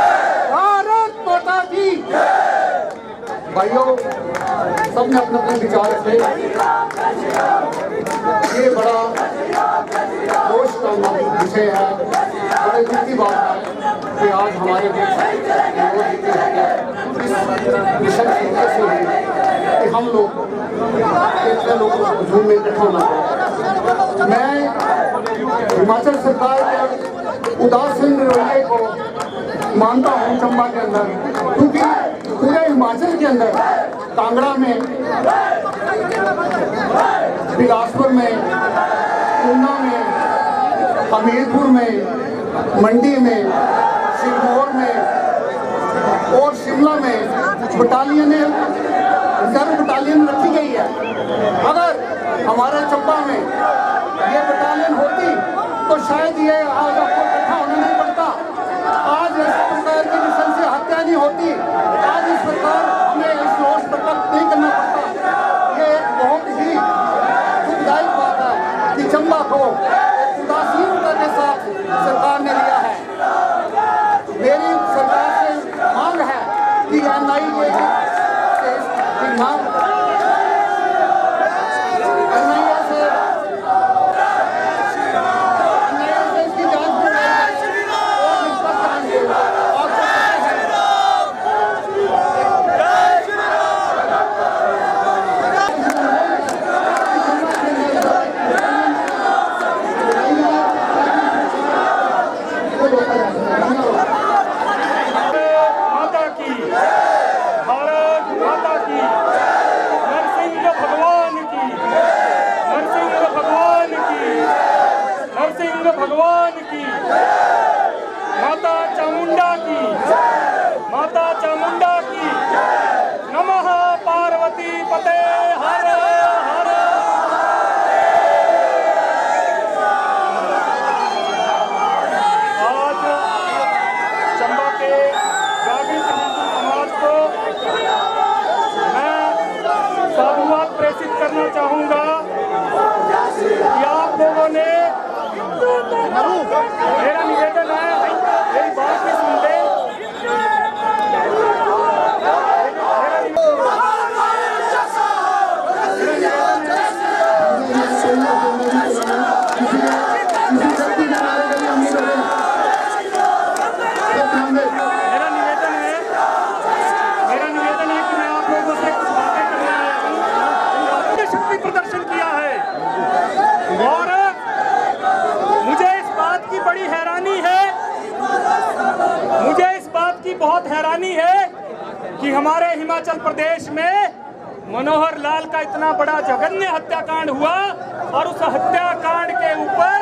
भारत माता की जय। भाइयों, सबने अपने अपने विचार रखे। ये बड़ा दोष का विषय है, बड़े दुख की बात है कि आज हमारे देश मिशन से हुई कि हम लोग इतने लोगों को हजूम में इकट्ठा होना। मैं हिमाचल सरकार के उदासीन रवैये को मानता हूँ चंबा के अंदर, क्योंकि पूरे हिमाचल के अंदर कांगड़ा में, बिलासपुर में, ऊना में, हमीरपुर में, मंडी में, सिरमौर में और शिमला में बटालियन रिजर्व बटालियन रखी गई है। अगर हमारे चंबा में ये बटालियन होती तो शायद ये आज आपको इकट्ठा होना नहीं पड़ता, आज इस प्रकार की नृशंस हत्या नहीं होती, आज इस प्रकार हमें इस रोष प्रकट नहीं करना पड़ता। ये एक बहुत ही दुखदायक बात है कि चंबा को उदासीनता के साथ सरकार ने लिया है। मेरी सरकार से मांग है कि NIA की मांग भगवान की, माता चामुंडा की, माता चामुंडा की, नमः पार्वती पते हर हर। आज चंबा के जागृत हिंदू समाज को मैं साधुवाद प्रेषित करना चाहूँगा कि आप लोगों ने, मेरा निवेदन है, मेरी बात भी सुनते। मेरा निवेदन है कि मैं आप लोगों से कुछ बातें करना है। शक्ति प्रदर्शन किया है और मुझे इस बात की बड़ी हैरानी है, मुझे इस बात की बहुत हैरानी है कि हमारे हिमाचल प्रदेश में मनोहर लाल का इतना बड़ा जघन्य हत्याकांड हुआ और उस हत्याकांड के ऊपर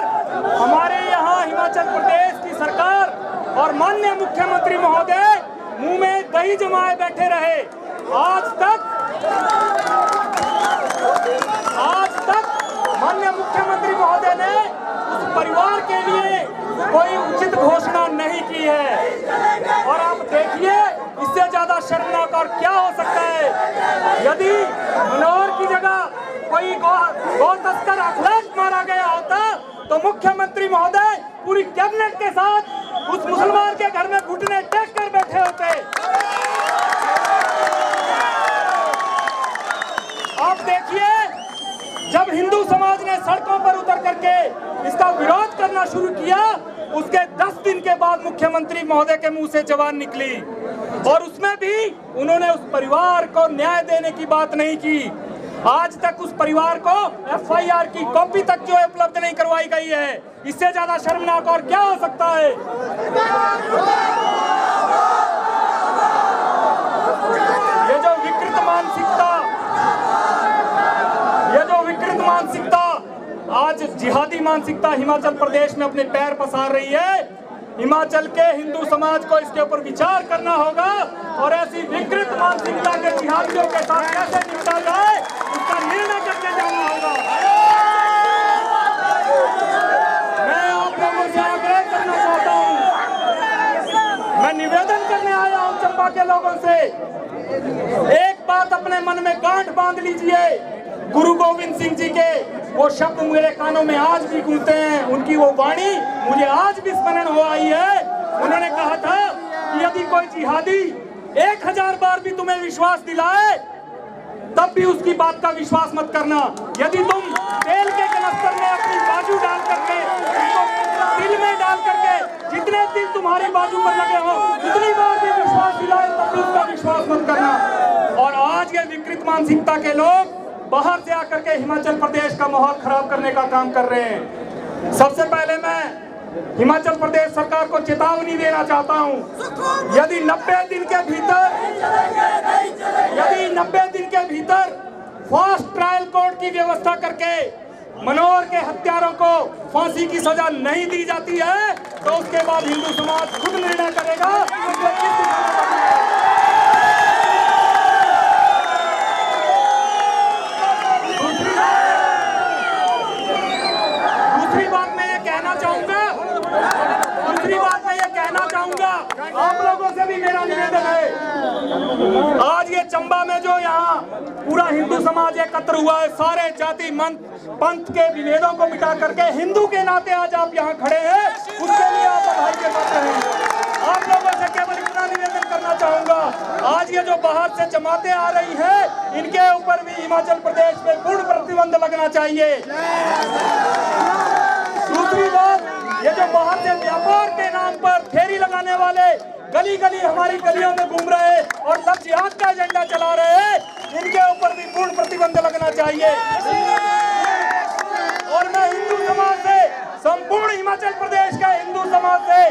हमारे यहाँ हिमाचल प्रदेश की सरकार और माननीय मुख्यमंत्री महोदय मुंह में दही जमाए बैठे रहे। आज तक माननीय मुख्यमंत्री महोदय ने उस परिवार के लिए कोई उचित घोषणा नहीं की है। और आप देखिए, इससे ज्यादा शर्मनाक और क्या हो सकता है। यदि मनोहर की जगह कोई गौ तस्कर अखिलेश मारा गया होता तो मुख्यमंत्री महोदय पूरी कैबिनेट के साथ उस मुसलमान के घर में घुटने टेक कर बैठे होते। आप देखिए, जब हिंदू समाज ने सड़कों पर उतर करके इसका विरोध करना शुरू किया, उसके 10 दिन के बाद मुख्यमंत्री महोदय के मुंह से जबान निकली और उसमें भी उन्होंने उस परिवार को न्याय देने की बात नहीं की। आज तक उस परिवार को FIR की कॉपी तक जो है उपलब्ध नहीं करवाई गई है। इससे ज्यादा शर्मनाक और क्या हो सकता है। ये जो विकृत मानसिकता आज जिहादी मानसिकता हिमाचल प्रदेश में अपने पैर पसार रही है। हिमाचल के हिंदू समाज को इसके ऊपर विचार करना होगा और ऐसी विकृत मानसिकता के जिहादियों के साथ कैसे निपटा जाए, उसका निर्णय करके जाना होगा। मैं आप लोगों से आग्रह करना चाहता हूँ, चंबा के लोगों से, एक बात अपने मन में गांठ बांध लीजिए। गुरु गोविंद सिंह जी के वो शब्द मेरे कानों में आज भी गूंजते हैं, उनकी वो वाणी मुझे आज भी स्मरण हो आई है। उन्होंने कहा था कि यदि कोई जिहादी 1000 बार भी तुम्हें विश्वास दिलाए तब भी उसकी बात का विश्वास मत करना। यदि तुम तेल के कनस्तर में अपनी बाजू डाल करके, दिल में डाल करके, जितने दिन तुम्हारी बाजू पर लगे हो उतनी बार भी विश्वास दिलाए तब भी उसका विश्वास मत करना। और आज ये विकृत मानसिकता के लोग बाहर से आकर के हिमाचल प्रदेश का माहौल खराब करने का काम कर रहे हैं। सबसे पहले मैं हिमाचल प्रदेश सरकार को चेतावनी देना चाहता हूं, यदि 90 दिन के भीतर फास्ट ट्रायल कोर्ट की व्यवस्था करके मनोहर के हत्यारों को फांसी की सजा नहीं दी जाती है तो उसके बाद हिंदू समाज खुद निर्णय करेगा। आप लोगों से भी मेरा निवेदन है, आज ये चंबा में जो यहाँ पूरा हिंदू समाज एकत्र हुआ है, सारे जाति पंथ के विभेदों को मिटा करके हिंदू के नाते आज आप यहाँ खड़े हैं, उसके लिए आप बधाई के पात्र हैं। आप लोगों से केवल इतना निवेदन करना चाहूंगा, आज ये जो बाहर से जमातें आ रही है इनके ऊपर भी हिमाचल प्रदेश में पूर्ण प्रतिबंध लगना चाहिए। दूसरी बात, ये जो बाहर से व्यापार के नाम पर फेरी लगाने वाले गली गली हमारी गलियों में घूम रहे और लक्ष्यात का एजेंडा चला रहे हैं, इनके ऊपर भी पूर्ण प्रतिबंध लगना चाहिए। और मैं हिंदू समाज से, संपूर्ण हिमाचल प्रदेश का हिंदू समाज से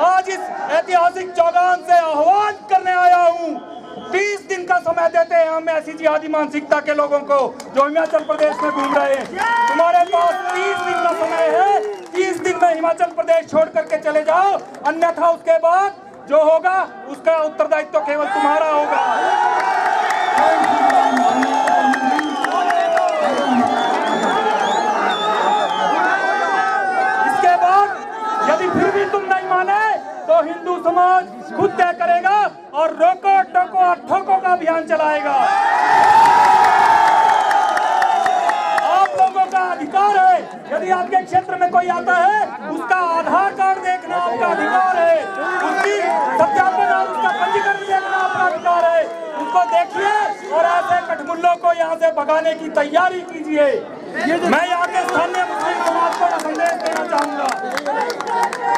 आज इस ऐतिहासिक चौगान से आह्वान करने आया हूँ, 30 दिन का समय देते हैं हम ऐसी जिहादी मानसिकता के लोगों को जो हिमाचल प्रदेश में घूम रहे हैं। तुम्हारे पास 30 दिन का समय है, 30 दिन में हिमाचल प्रदेश छोड़ करके चले जाओ, अन्यथा उसके बाद जो होगा उसका उत्तरदायित्व केवल तुम्हारा होगा। इसके बाद यदि फिर भी तुम नहीं माने तो हिंदू समाज खुद तय करेगा और रोको टोको और ठोको का अभियान चलाएगा। आप लोगों का अधिकार है, यदि आपके क्षेत्र में कोई आता है उसका आधार कार्ड देखना आपका अधिकार है, उसकी सत्यापन और उसका पंजीकरण देखना आपका अधिकार है। उसको देखिए और ऐसे कठमुल्लों को यहाँ से भगाने की तैयारी कीजिए। मैं यहाँ के स्थानीय मुस्लिम समाज को संदेश देना चाहूंगा,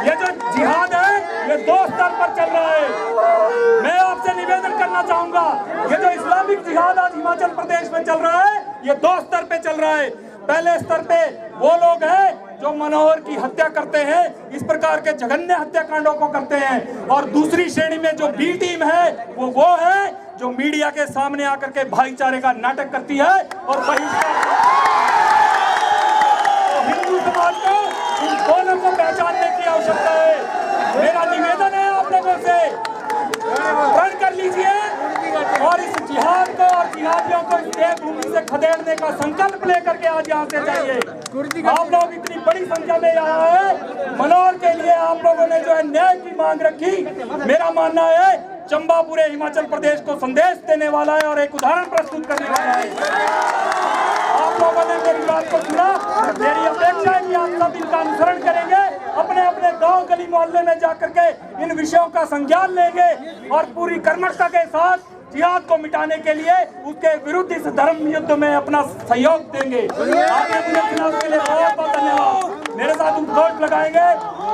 ये जो जिहाद है ये 2 स्तर पर चल रहा है। मैं आपसे निवेदन करना चाहूंगा, ये जो इस्लामिक जिहाद आज हिमाचल प्रदेश में चल रहा है ये 2 स्तर पे चल रहा है। पहले स्तर पे वो लोग हैं जो मनोहर की हत्या करते हैं, इस प्रकार के जघन्य हत्याकांडों को करते हैं, और दूसरी श्रेणी में जो बी टीम है वो है जो मीडिया के सामने आकर के भाईचारे का नाटक करती है और हिंदू समाज को इन दोनों को पहचानने की आवश्यकता है। मेरा निवेदन है आप लोगों से, प्रण कर लीजिए और इस जिहाद को और जिहादियों को इस देवभूमि से खदेड़ने का संकल्प लेकर के आज यहाँ से जाइए। आप लोग इतनी बड़ी संख्या में यहाँ है, मनोहर के लिए आप लोगों ने जो है न्याय की मांग रखी। मेरा मानना है चंबा पूरे हिमाचल प्रदेश को संदेश देने वाला है और एक उदाहरण प्रस्तुत करने वाला है। आप लोगों ने मेरी बात को सुना, मेरी अपेक्षा है कि आप सब इनका अनुसरण करेंगे, अपने अपने गांव गली मोहल्ले में जाकर के इन विषयों का संज्ञान लेंगे और पूरी कर्मठता के साथ जिहाद को मिटाने के लिए उसके विरुद्ध इस धर्म युद्ध में अपना सहयोग देंगे। आपने मुझे सुना उसके लिए बहुत बहुत धन्यवाद। मेरे साथ उद्घोष लगाएंगे,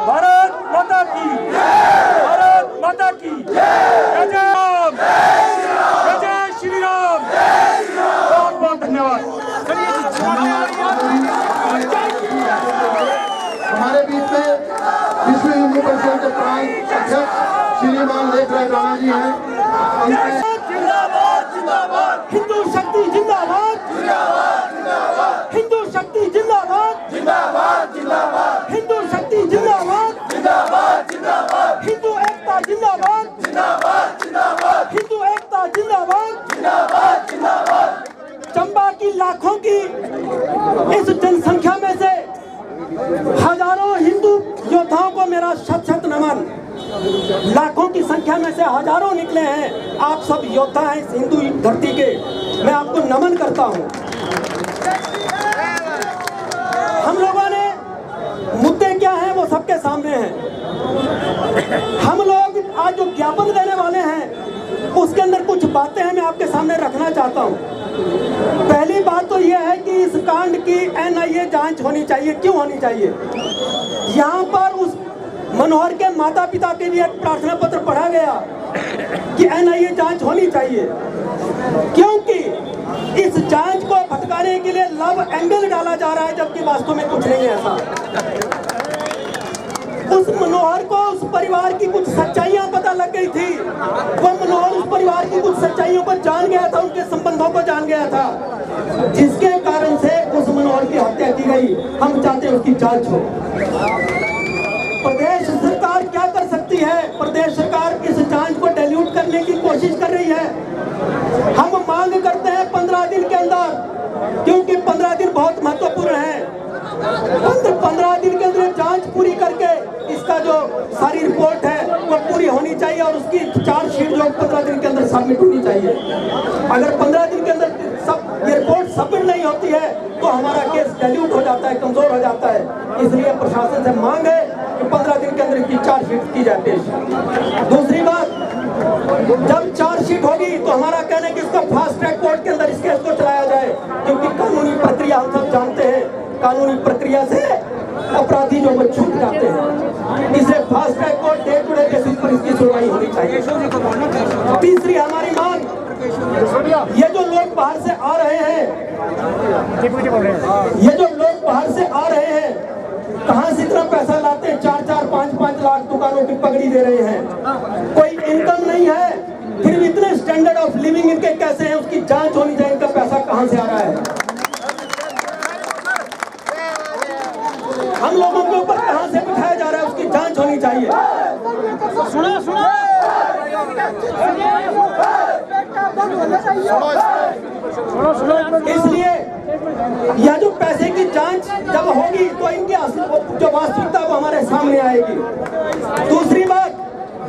भारत माता की, भारत माता की जय, जय राम, जय जय श्री राम। बहुत बहुत धन्यवाद। हमारे बीच में विश्व हिंदू परिषद के प्रांत अध्यक्ष श्रीमान लेखराज राणा जी हैं। हिंदू शक्ति जिंदाबाद, हिंदू शक्ति जिंदाबाद, हिंदू शक्ति जिंदाबाद, हिंदू एकता जिंदाबाद, हिंदू एकता जिंदाबाद। चंबा की लाखों की इस जनसंख्या में से हजारों हिंदू योद्धाओं को मेरा शत शत नमन। लाखों की संख्या में से हजारों निकले हैं। आप सब योद्धा हैं इस हिंदू धरती के, मैं आपको नमन करता हूं। हम लोगों ने मुद्दे क्या हैं वो सबके सामने हैं। हम लोग आज जो ज्ञापन देने वाले हैं उसके अंदर कुछ बातें हैं मैं आपके सामने रखना चाहता हूं। पहली बात तो यह है कि इस कांड की एनआईए जांच होनी चाहिए। क्यों होनी चाहिए? यहाँ पर उस मनोहर के माता पिता के भी एक प्रार्थना पत्र पढ़ा गया कि एनआईए जांच होनी चाहिए, क्योंकि इस जांच को भटकाने के लिए लव एंगल डाला जा रहा है, जबकि वास्तव में कुछ नहीं है ऐसा। उस मनोहर को उस परिवार की कुछ सच्चाइयां पता लग गई थी। वो मनोहर उस परिवार की कुछ सच्चाइयों को जान गया था, उनके संबंधों को जान गया था, जिसके कारण से उस मनोहर की हत्या की गई। हम चाहते हैं उसकी जांच हो। प्रदेश सरकार क्या कर सकती है? प्रदेश सरकार इस जांच को डाइल्यूट करने की कोशिश कर रही है। हम मांग करते हैं 15 दिन के अंदर, क्योंकि 15 दिन बहुत महत्वपूर्ण है। 15 दिन के अंदर जांच पूरी करके इसका जो सारी रिपोर्ट है वो पूरी होनी चाहिए और उसकी चार्जशीट जो 15 दिन के अंदर सबमिट होनी चाहिए। अगर 15 दिन के अंदर सब ये रिपोर्ट सबमिट नहीं होती है तो हमारा केस डाइल्यूट हो जाता है, कमजोर हो जाता है। इसलिए प्रशासन से मांग है कि 15 दिन के अंदर इसकी चार्जशीट की जाए पेश। दूसरी बात, जब चार्जशीट होगी तो हमारा कहना है कि इसको फास्ट ट्रैक कोर्ट के अंदर इस केस को चलाया जाए, क्योंकि कानूनी प्रक्रिया हम सब जानते हैं, कानूनी प्रक्रिया से अपराधी जो वो छूट जाते हैं। इसे fast track court day to day basis पर इसकी सुनवाई होनी चाहिए। तीसरी हमारी मांग, ये जो लोग बाहर से आ रहे हैं, ये जो लोग बाहर से आ रहे हैं, कहां से इतना पैसा लाते हैं? 4-4, 5-5 लाख दुकानों की पगड़ी दे रहे हैं, कोई इनकम नहीं है, फिर भी इतने स्टैंडर्ड ऑफ लिविंग इनके कैसे हैं? उसकी जांच होनी चाहिए, इनका पैसा कहां से आ रहा है, हम लोगों के ऊपर कहां से बिठाया जा रहा है, उसकी जांच होनी चाहिए। इसलिए यह जो पैसे की जांच जब होगी तो इनकी जो वास्तविकता वो हमारे सामने आएगी। दूसरी बात,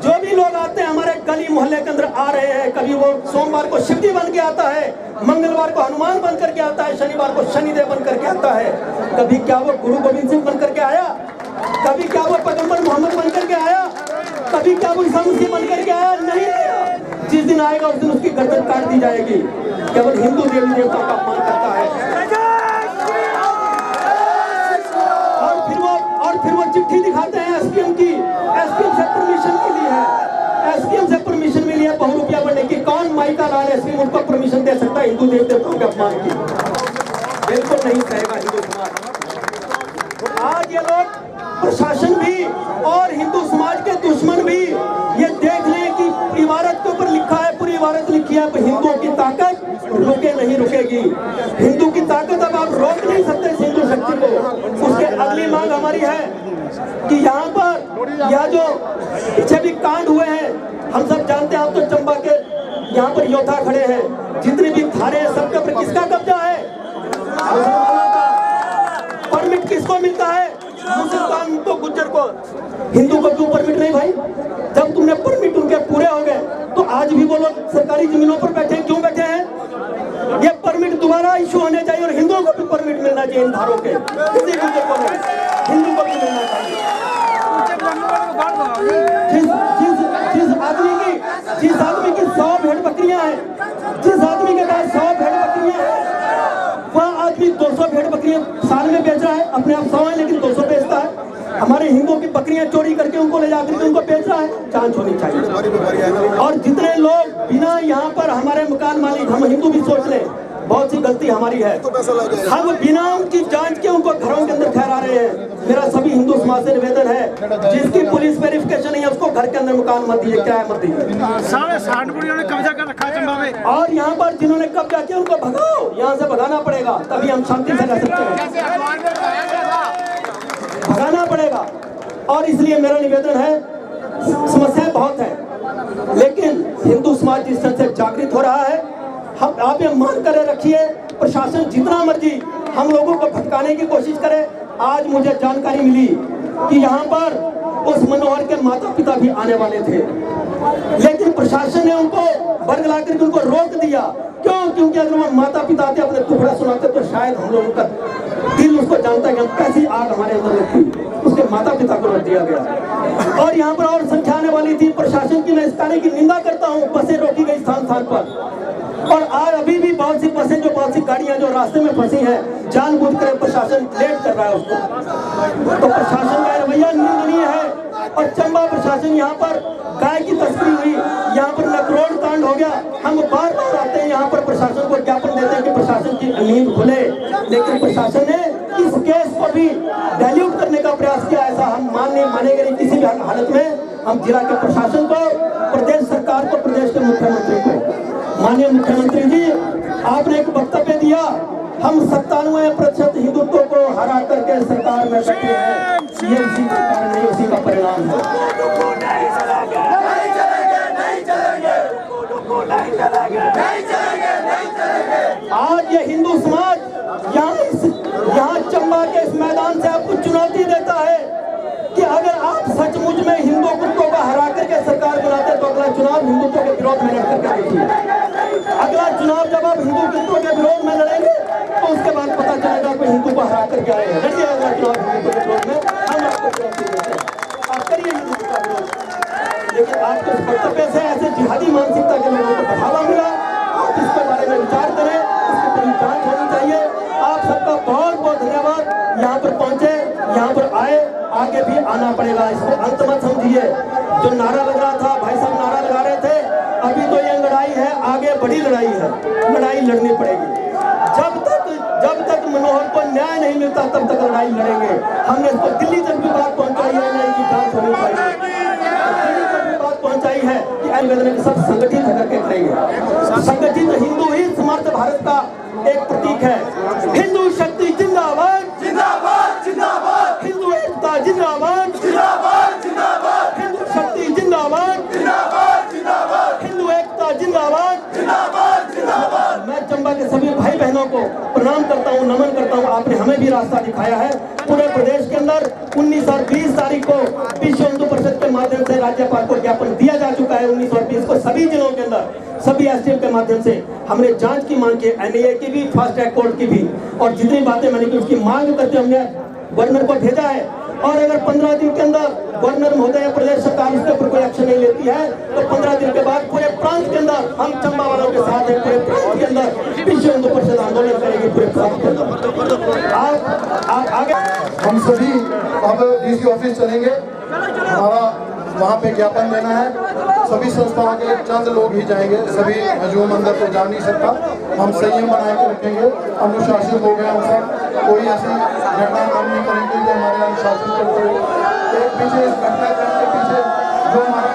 जो भी लोग आते हैं हमारे गली मोहल्ले के अंदर आ रहे हैं, कभी वो सोमवार को शिवजी बन के आता है, मंगलवार को हनुमान बन करके आता है, शनिवार को शनिदेव बन करके आता है। कभी क्या वो गुरु गोविंद सिंह बन करके आया? कभी क्या वो पैगंबर मोहम्मद बन करके आया? कभी क्या वो ईसा मसीह बन करके आया? नहीं आया। जिस दिन आएगा उस दिन उसकी गर्दन काट दी जाएगी। केवल हिंदू देवी देवताओं का अपमान करता है। और फिर वो चिट्ठी दिखाते हैं एसपीएम की, एसपीएम से परमिशन मिली है, एसपीएम से परमिशन मिली है ₹100 बढ़ने की। कौन माइका लाल एसपीएम उनको परमिशन दे सकता है हिंदू देवी देवताओं के अपमान की? बिल्कुल नहीं कहेगा हिंदू समाज। आज ये लोग प्रशासन भी और हिंदू समाज के दुश्मन भी ये देख लें कि इमारत के ऊपर लिखा है, पूरी इमारत लिखी है, हिंदुओं की ताकत रुके नहीं रुकेगी। हिंदू की ताकत अब आप रोक नहीं सकते इस हिंदू शक्ति को। उसके अगली मांग हमारी है कि यहाँ पर यह जो पीछे भी कांड हुए हैं, हम सब जानते हैं, आप तो चंबा के यहाँ पर योद्धा खड़े हैं, जितने भी थाने हैं सबके ऊपर किसका कब्जा है? परमिट किसको मिलता है? मुसलमान को, गुज्जर को, हिंदू को क्यों परमिट नहीं भाई? जब तुमने परमिट उनके पूरे हो गए तो आज भी वो लोग सरकारी जमीनों पर बैठे हैं। क्यों बैठे हैं? ये परमिट दोबारा इशू होने चाहिए और हिंदुओं को भी परमिट मिलना चाहिए। इन धारों के किसी गुज्जर को नहीं, हिंदू को भी मिलना चाहिए। जिस आदमी की 100 भेड़ बकरियां हैं, जिस आदमी के पास 100 भेड़ बकरियां हैं, वह आदमी 200 भेड़ बकरियां साल में बेच रहा है। अपने आप 100 है लेकिन 200 बेचता है। हमारे हिंदुओं की बकरियां चोरी करके उनको ले जाकर के उनको बेच रहा है। जांच होनी चाहिए। और जितने लोग बिना यहाँ पर, हमारे मकान मालिक, हम हिंदू भी सोच लें, बहुत सी गलती हमारी है, हम बिना उनकी जांच के उनको घरों के अंदर ठहरा रहे हैं। मेरा सभी हिंदू समाज से निवेदन है, जिसकी पुलिस वेरिफिकेशन नहीं है उसको घर के अंदर मकान मत दीजिए, किराया मत दीजिए। साढ़े 60 बुढ़ियों ने कब्जा कर रखा है चंबा में, और यहाँ पर जिन्होंने कब्जा किया उनको भगाओ, यहाँ से भगाना पड़ेगा, तभी हम शांति से रह सकते हैं, भगाना पड़ेगा। और इसलिए मेरा निवेदन है, समस्याएं बहुत है, लेकिन हिंदू समाज जिस तरह से जागृत हो रहा है, हम आप ये मान कर रखिए, प्रशासन जितना मर्जी हम लोगों को भटकाने की कोशिश करे। आज मुझे जानकारी मिली कि यहाँ पर उस मनोहर के माता पिता भी आने वाले थे, लेकिन प्रशासन ने उनको बरगला करके उनको रोक दिया। क्यों? क्योंकि अगर वो माता पिता आते अपने टुकड़ा सुनाते तो शायद हम लोगों का दिल उसको जानता है कि कैसी आग हमारे अंदर लगती। उसके माता पिता को रोक दिया गया। और यहाँ पर और संख्या आने वाली थी। प्रशासन की मैं इस कार्य की निंदा करता हूँ। बसें रोकी गई स्थान स्थान पर, और आज अभी भी बहुत सी बसें, जो बहुत सी गाड़ियाँ जो रास्ते में फंसी हैं, जानबूझकर प्रशासन लेट कर रहा है उसको। तो प्रशासन का रवैया निंदनीय है। और चंबा प्रशासन यहाँ पर गाय की तस्करी हुई, यहाँ पर नकरोल कांड हो गया। हम बार बार आते हैं यहाँ पर, प्रशासन को ज्ञापन देते हैं कि प्रशासन की नींद खुले, लेकिन प्रशासन ने इस केस को भी डाइल्यूट करने का प्रयास किया। ऐसा हम मानेंगे नहीं किसी भी हालत में। हम जिला के प्रशासन को, प्रदेश सरकार को, प्रदेश के मुख्यमंत्री को, माननीय मुख्यमंत्री जी, आपने एक वक्तव्य दिया, हम 97% हिंदुत्व को हरा करके सरकार में बैठे हैं। ये उसी का कारण नहीं, उसी का परिणाम है। आज ये हिंदू समाज यहाँ चंबा के इस मैदान से आपको चुनौती देता है कि अगर आप सचमुच में हिंदुत्व को हरा करके सरकार बनाते तो अगला चुनाव हिंदुत्व के विरोध में लड़ करके देखिए। अगला चुनाव जब आप हिंदुत्व के विरोध में लड़ेंगे तो उसके बाद पता चलेगा कोई हिंदू को हरा करके आए हैं। लड़िए अगला चुनाव हिंदुत्व के विरोध में, हम आपको चुनौती देते हैं, आप करिए हिंदुत्व का विरोध। लेकिन आपके वक्तव्य से ऐसे जिहादी मानसिकता के लोगों को बढ़ावा मिला। आप इसके बारे में विचार करें, इसकी पूरी जांच होनी चाहिए। आप सबका बहुत बहुत धन्यवाद। यहाँ पर पहुंचे, यहाँ पर आए, आगे भी आना पड़ेगा। इसको अंत मत समझिए। जो नारा लग रहा था, भाई साहब नारा लगा रहे थे, अभी तो ये लड़ाई है, आगे बड़ी लड़ाई है, लड़ाई लड़नी पड़ेगी। जब तक मनोहर को न्याय नहीं मिलता तब तक लड़ाई लड़ेंगे। हमने इसको दिल्ली तक भी बात पहुंचाई है, न्याय की जांच होनी चाहिए। दिल्ली तक भी बात पहुंचाई है कि आंदोलन के सब संगठित करके करेंगे। संगठित हिंदू ही समर्थ भारत का एक प्रतीक है। हिंदू शक्ति जिंदाबाद, जिंदाबाद, जिंदाबाद। हिंदू एकता जिंदाबाद, जिंदाबाद, जिंदाबाद। हिंदू शक्ति जिंदाबाद, जिंदाबाद, जिंदाबाद। हिंदू एकता जिंदाबाद, जिंदाबाद, जिंदाबाद। मैं चंबा के सभी भाई बहनों को प्रणाम करता हूँ, नमन करता हूँ। आपने हमें भी रास्ता दिखाया है। पूरे प्रदेश के अंदर 19 और 20 तारीख को विश्व हिंदू परिषद के माध्यम से राज्यपाल को ज्ञापन दिया जा चुका है। 19 और 20 को सभी जिलों के अंदर सभी एसटीएम के माध्यम से हमने जांच की मांग की, एनआईए की भी, फास्ट ट्रैक कोर्ट की भी, और जितनी बातें मैंने की उसकी मांग करते हमने गवर्नर को भेजा है। और अगर 15 दिन के अंदर गवर्नर महोदय या प्रदेश सरकार उसके ऊपर कोई एक्शन नहीं लेती है तो 15 दिन के बाद पूरे प्रांत के अंदर हम चंबा वालों के साथ हैं। पूरे प्रांत के अंदर विश्व हिंदू परिषद आंदोलन करेगी पूरे प्रांत के अंदर। आप आगे हम सभी अब डीसी ऑफिस चलेंगे। हमारा वहाँ पे ज्ञापन देना है। सभी संस्थाओं के चंद लोग ही जाएंगे, सभी हजूम अंदर तो जा नहीं सकता। हम संयम बना के रखेंगे, अनुशासित हो गए हम सब। कोई ऐसी घटना काम नहीं करेंगे जो हमारे अनुशासित करते हुए एक पीछे इस घटनाक्रम के पीछे जो हमारा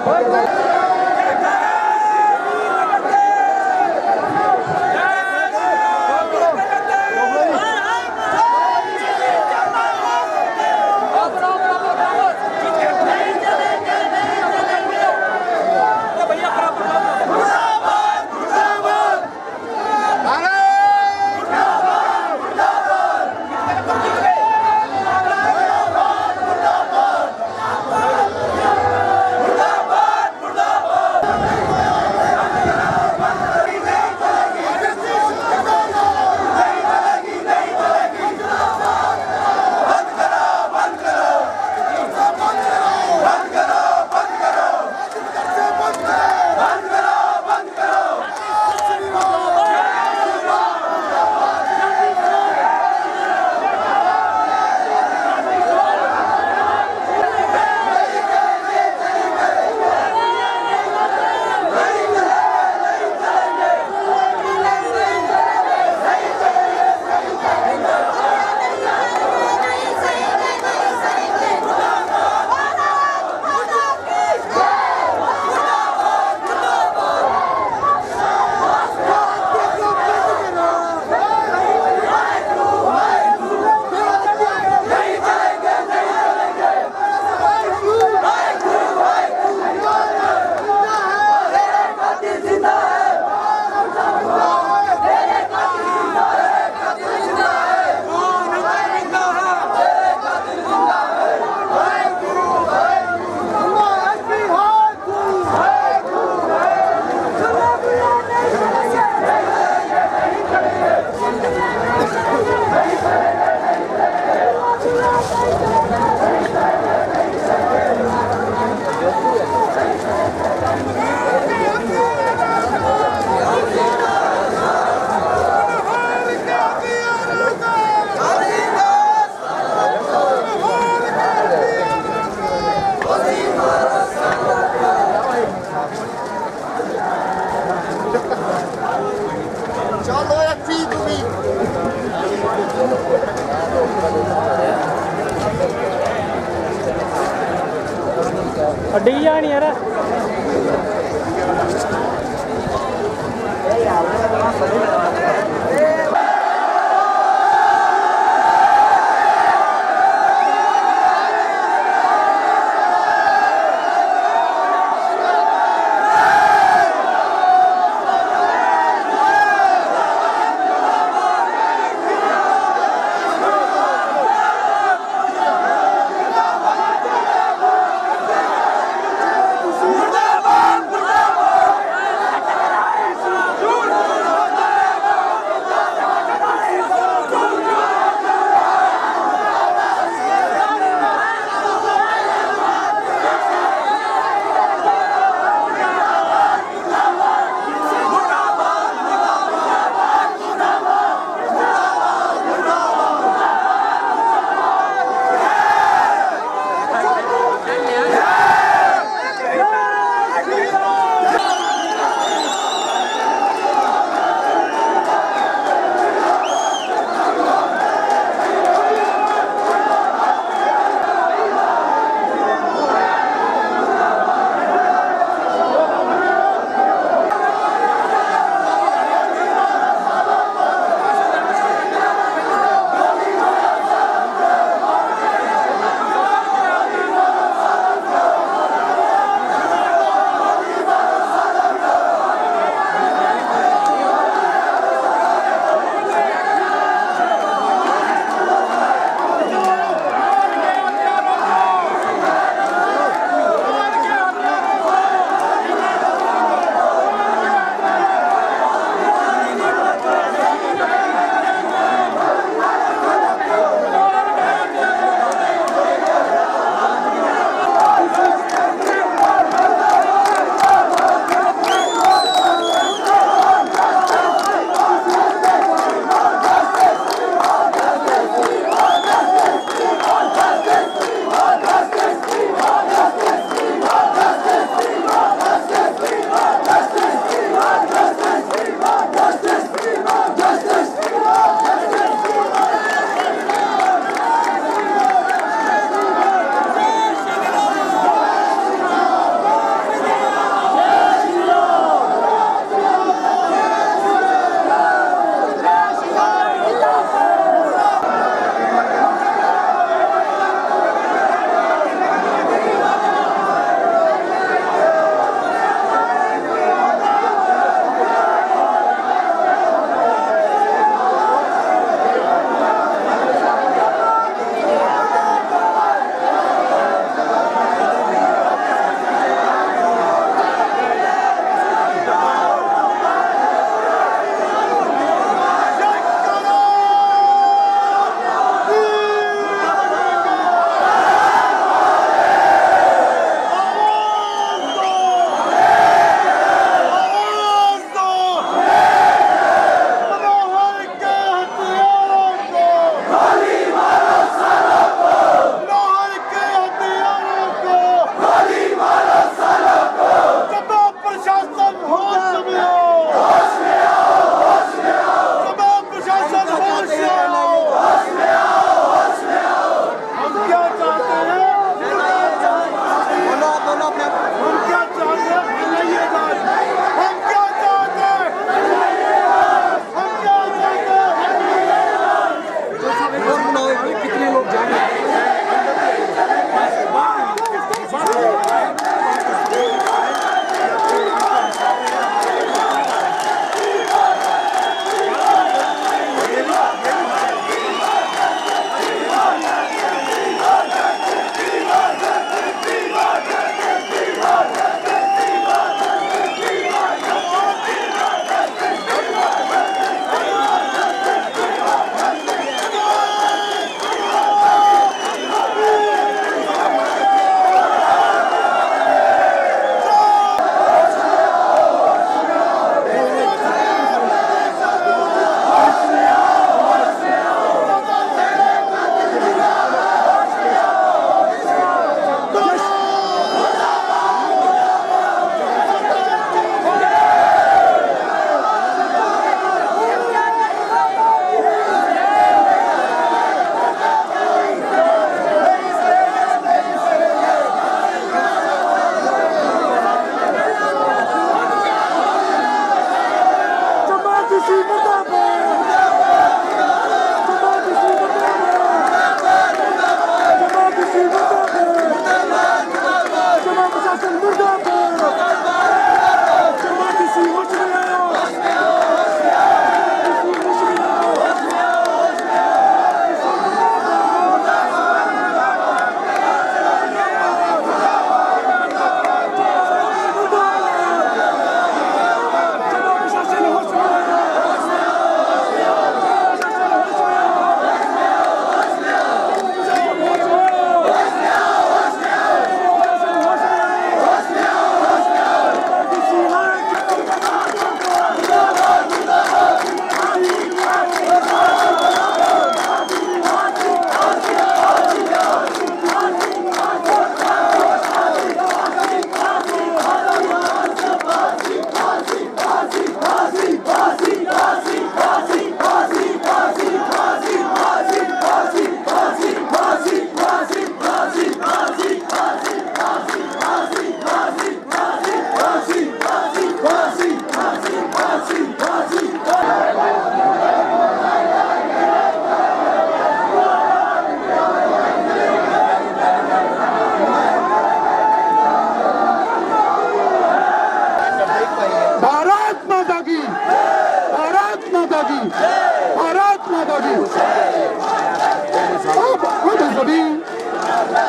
डिग जानी यार मुर्दाबाद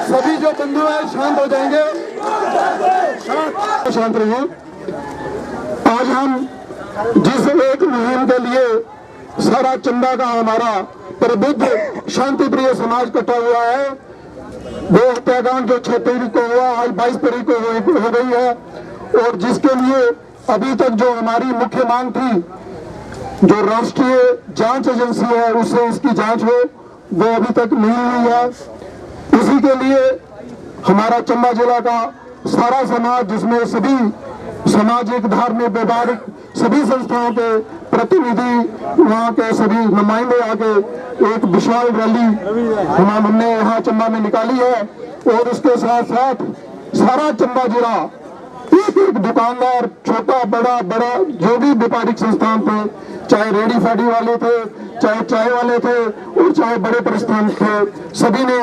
सभी जो बंधु हैं शांत हो जाएंगे, शांत रहिए। आज हम जिस एक मुहिम के लिए सारा चंबा का हमारा प्रबुद्ध शांति प्रिय समाज इकट्ठा हुआ है, वो हत्याकांड जो 6 तारीख को हुआ आज 22 तारीख को हो गई है, और जिसके लिए अभी तक जो हमारी मुख्य मांग थी, जो राष्ट्रीय जांच एजेंसी है उससे इसकी जांच हो, वो अभी तक नहीं हुई है। इसी के लिए हमारा चंबा जिला का सारा समाज, जिसमें सभी सामाजिक, धार्मिक, व्यापारिक सभी संस्थाओं के प्रतिनिधि, वहाँ के सभी नुमाइंदे आके एक विशाल रैली हमने यहाँ चंबा में निकाली है। और उसके साथ साथ सारा चंबा जिला एक एक दुकानदार, छोटा बड़ा जो भी व्यापारिक संस्थान थे, चाहे रेडी फाड़ी वाले थे, चाहे चाय वाले थे और चाहे बड़े प्रतिष्ठान थे, सभी ने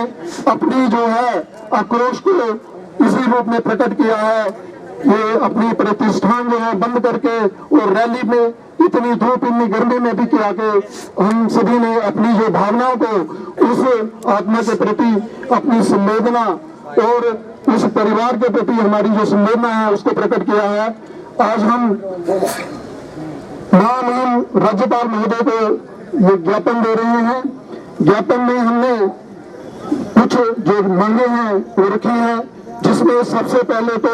अपनी जो है आक्रोश को इसी रूप में प्रकट किया है। ये अपनी प्रतिष्ठान जो है बंद करके और रैली में इतनी धूप इतनी गर्मी में भी किया के हम सभी ने अपनी जो भावनाओं को, उस आत्मा के प्रति अपनी संवेदना और उस परिवार के प्रति हमारी जो संवेदना है उसको प्रकट किया है। आज हम राज्यपाल महोदय को ये ज्ञापन दे रहे हैं। ज्ञापन में हमने कुछ जो मांगे हैं वो रखी हैं, जिसमें सबसे पहले तो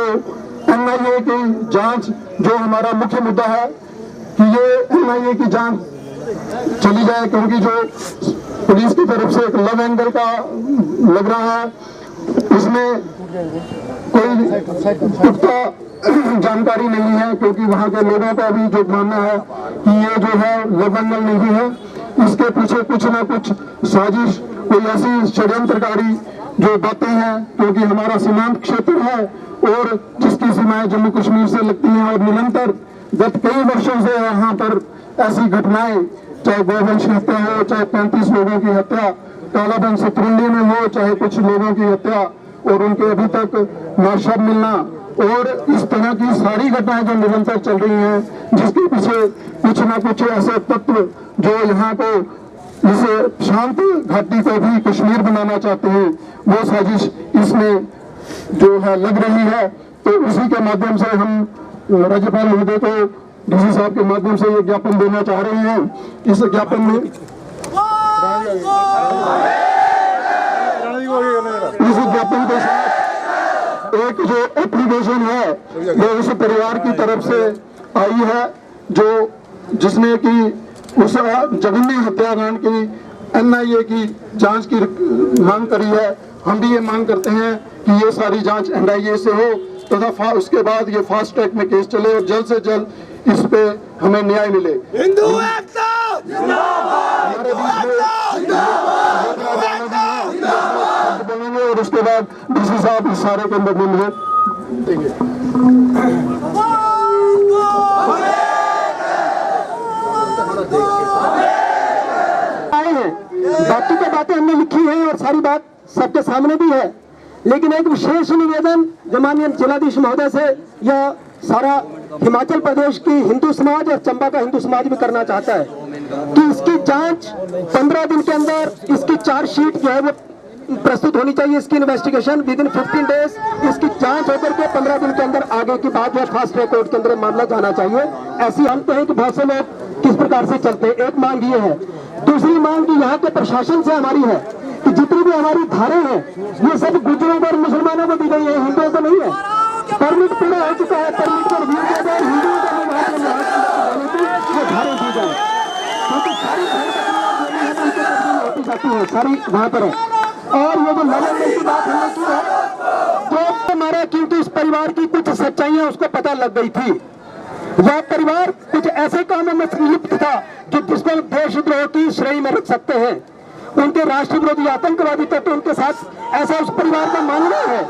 NIA की जांच, जो हमारा मुख्य मुद्दा है कि ये NIA की जांच चली जाए, क्योंकि जो पुलिस की तरफ से एक लव एंगल का लग रहा है, उसमें कोई पुख्ता जानकारी नहीं है, क्योंकि वहाँ के लोगों का भी जो मानना है कि ये जो है लव एंगल नहीं है, इसके पीछे कुछ ना कुछ साजिश, कोई ऐसी षड्यंत्रकारी जो बातें हैं, क्योंकि हमारा सीमांत क्षेत्र है और जिसकी सीमाएं जम्मू कश्मीर से लगती हैं, और निरंतर गत कई वर्षों से यहाँ पर ऐसी घटनाएं, चाहे गोवंश हत्या हो, चाहे 35 लोगों की हत्या कालाबन सतरुंडी में हो, चाहे कुछ लोगों की हत्या और उनके अभी तक नाशब मिलना, और इस तरह की सारी घटनाएं जो निरंतर चल रही हैं, जिसके पीछे कुछ ना कुछ ऐसे तत्व जो यहाँ को इस शांत घाटी को भी कश्मीर बनाना चाहते हैं, वो साजिश इसमें जो है लग रही है। तो उसी के माध्यम से हम राज्यपाल महोदय को DC साहब के माध्यम से ये ज्ञापन देना चाह रहे हैं। इस ज्ञापन में इस ज्ञापन के साथ एक जो एप्लीकेशन है वो उस परिवार की तरफ से आई है, जो जिसने कि उस जघन्य हत्याकांड की NIA की जांच की मांग करी है। हम भी ये मांग करते हैं कि ये सारी जांच NIA से हो तथा उसके बाद ये फास्ट ट्रैक में केस चले और जल्द से जल्द इस पे हमें न्याय मिले। हिंदू एकता जिंदाबाद, बोलेंगे और उसके बाद DC साहब इस सारे के अंदर देंगे। आए हैं, बाकी तो बातें हमने लिखी हैं और सारी बात सबके सामने भी है, लेकिन एक विशेष निवेदन जो माननीय जिलाधीश महोदय से या सारा हिमाचल प्रदेश की हिंदू समाज और चंबा का हिंदू समाज भी करना चाहता है कि इसकी जांच 15 दिन के अंदर इसकी चार्जशीट जो है वो प्रस्तुत होनी चाहिए। इसकी इन्वेस्टिगेशन विद इन 15 डेज इसकी जांच होकर के 15 दिन के अंदर आगे की बात जो फास्ट ट्रैक कोर्ट के अंदर मामला जाना चाहिए। ऐसी हम तो है कि बहुत से लोग किस प्रकार से चलते हैं। एक मांग ये है। दूसरी मांग जो यहाँ के प्रशासन से हमारी है कि जितनी भी हमारी धाराएं हैं ये सब गुजरों और मुसलमानों को दी गई है, हिंदुओं को नहीं है। परमिट पूरा हो चुका है, परमिट को रिव्यू किया जाए, हिंदुओं को धारें दी जाए, क्योंकि सारी होती जाती है, सारी वहाँ पर है। और ये जो मैनेजमेंट की बात हमने की है तो हमारा, क्योंकि इस परिवार की कुछ सच्चाइयां उसको पता लग गई थी। वह परिवार कुछ ऐसे कामों में लिप्त था जो जिसको देशद्रोह की श्रेणी में रख सकते हैं। उनके राष्ट्र विरोधी आतंकवादी तत्व उनके साथ ऐसा उस परिवार का मानना है।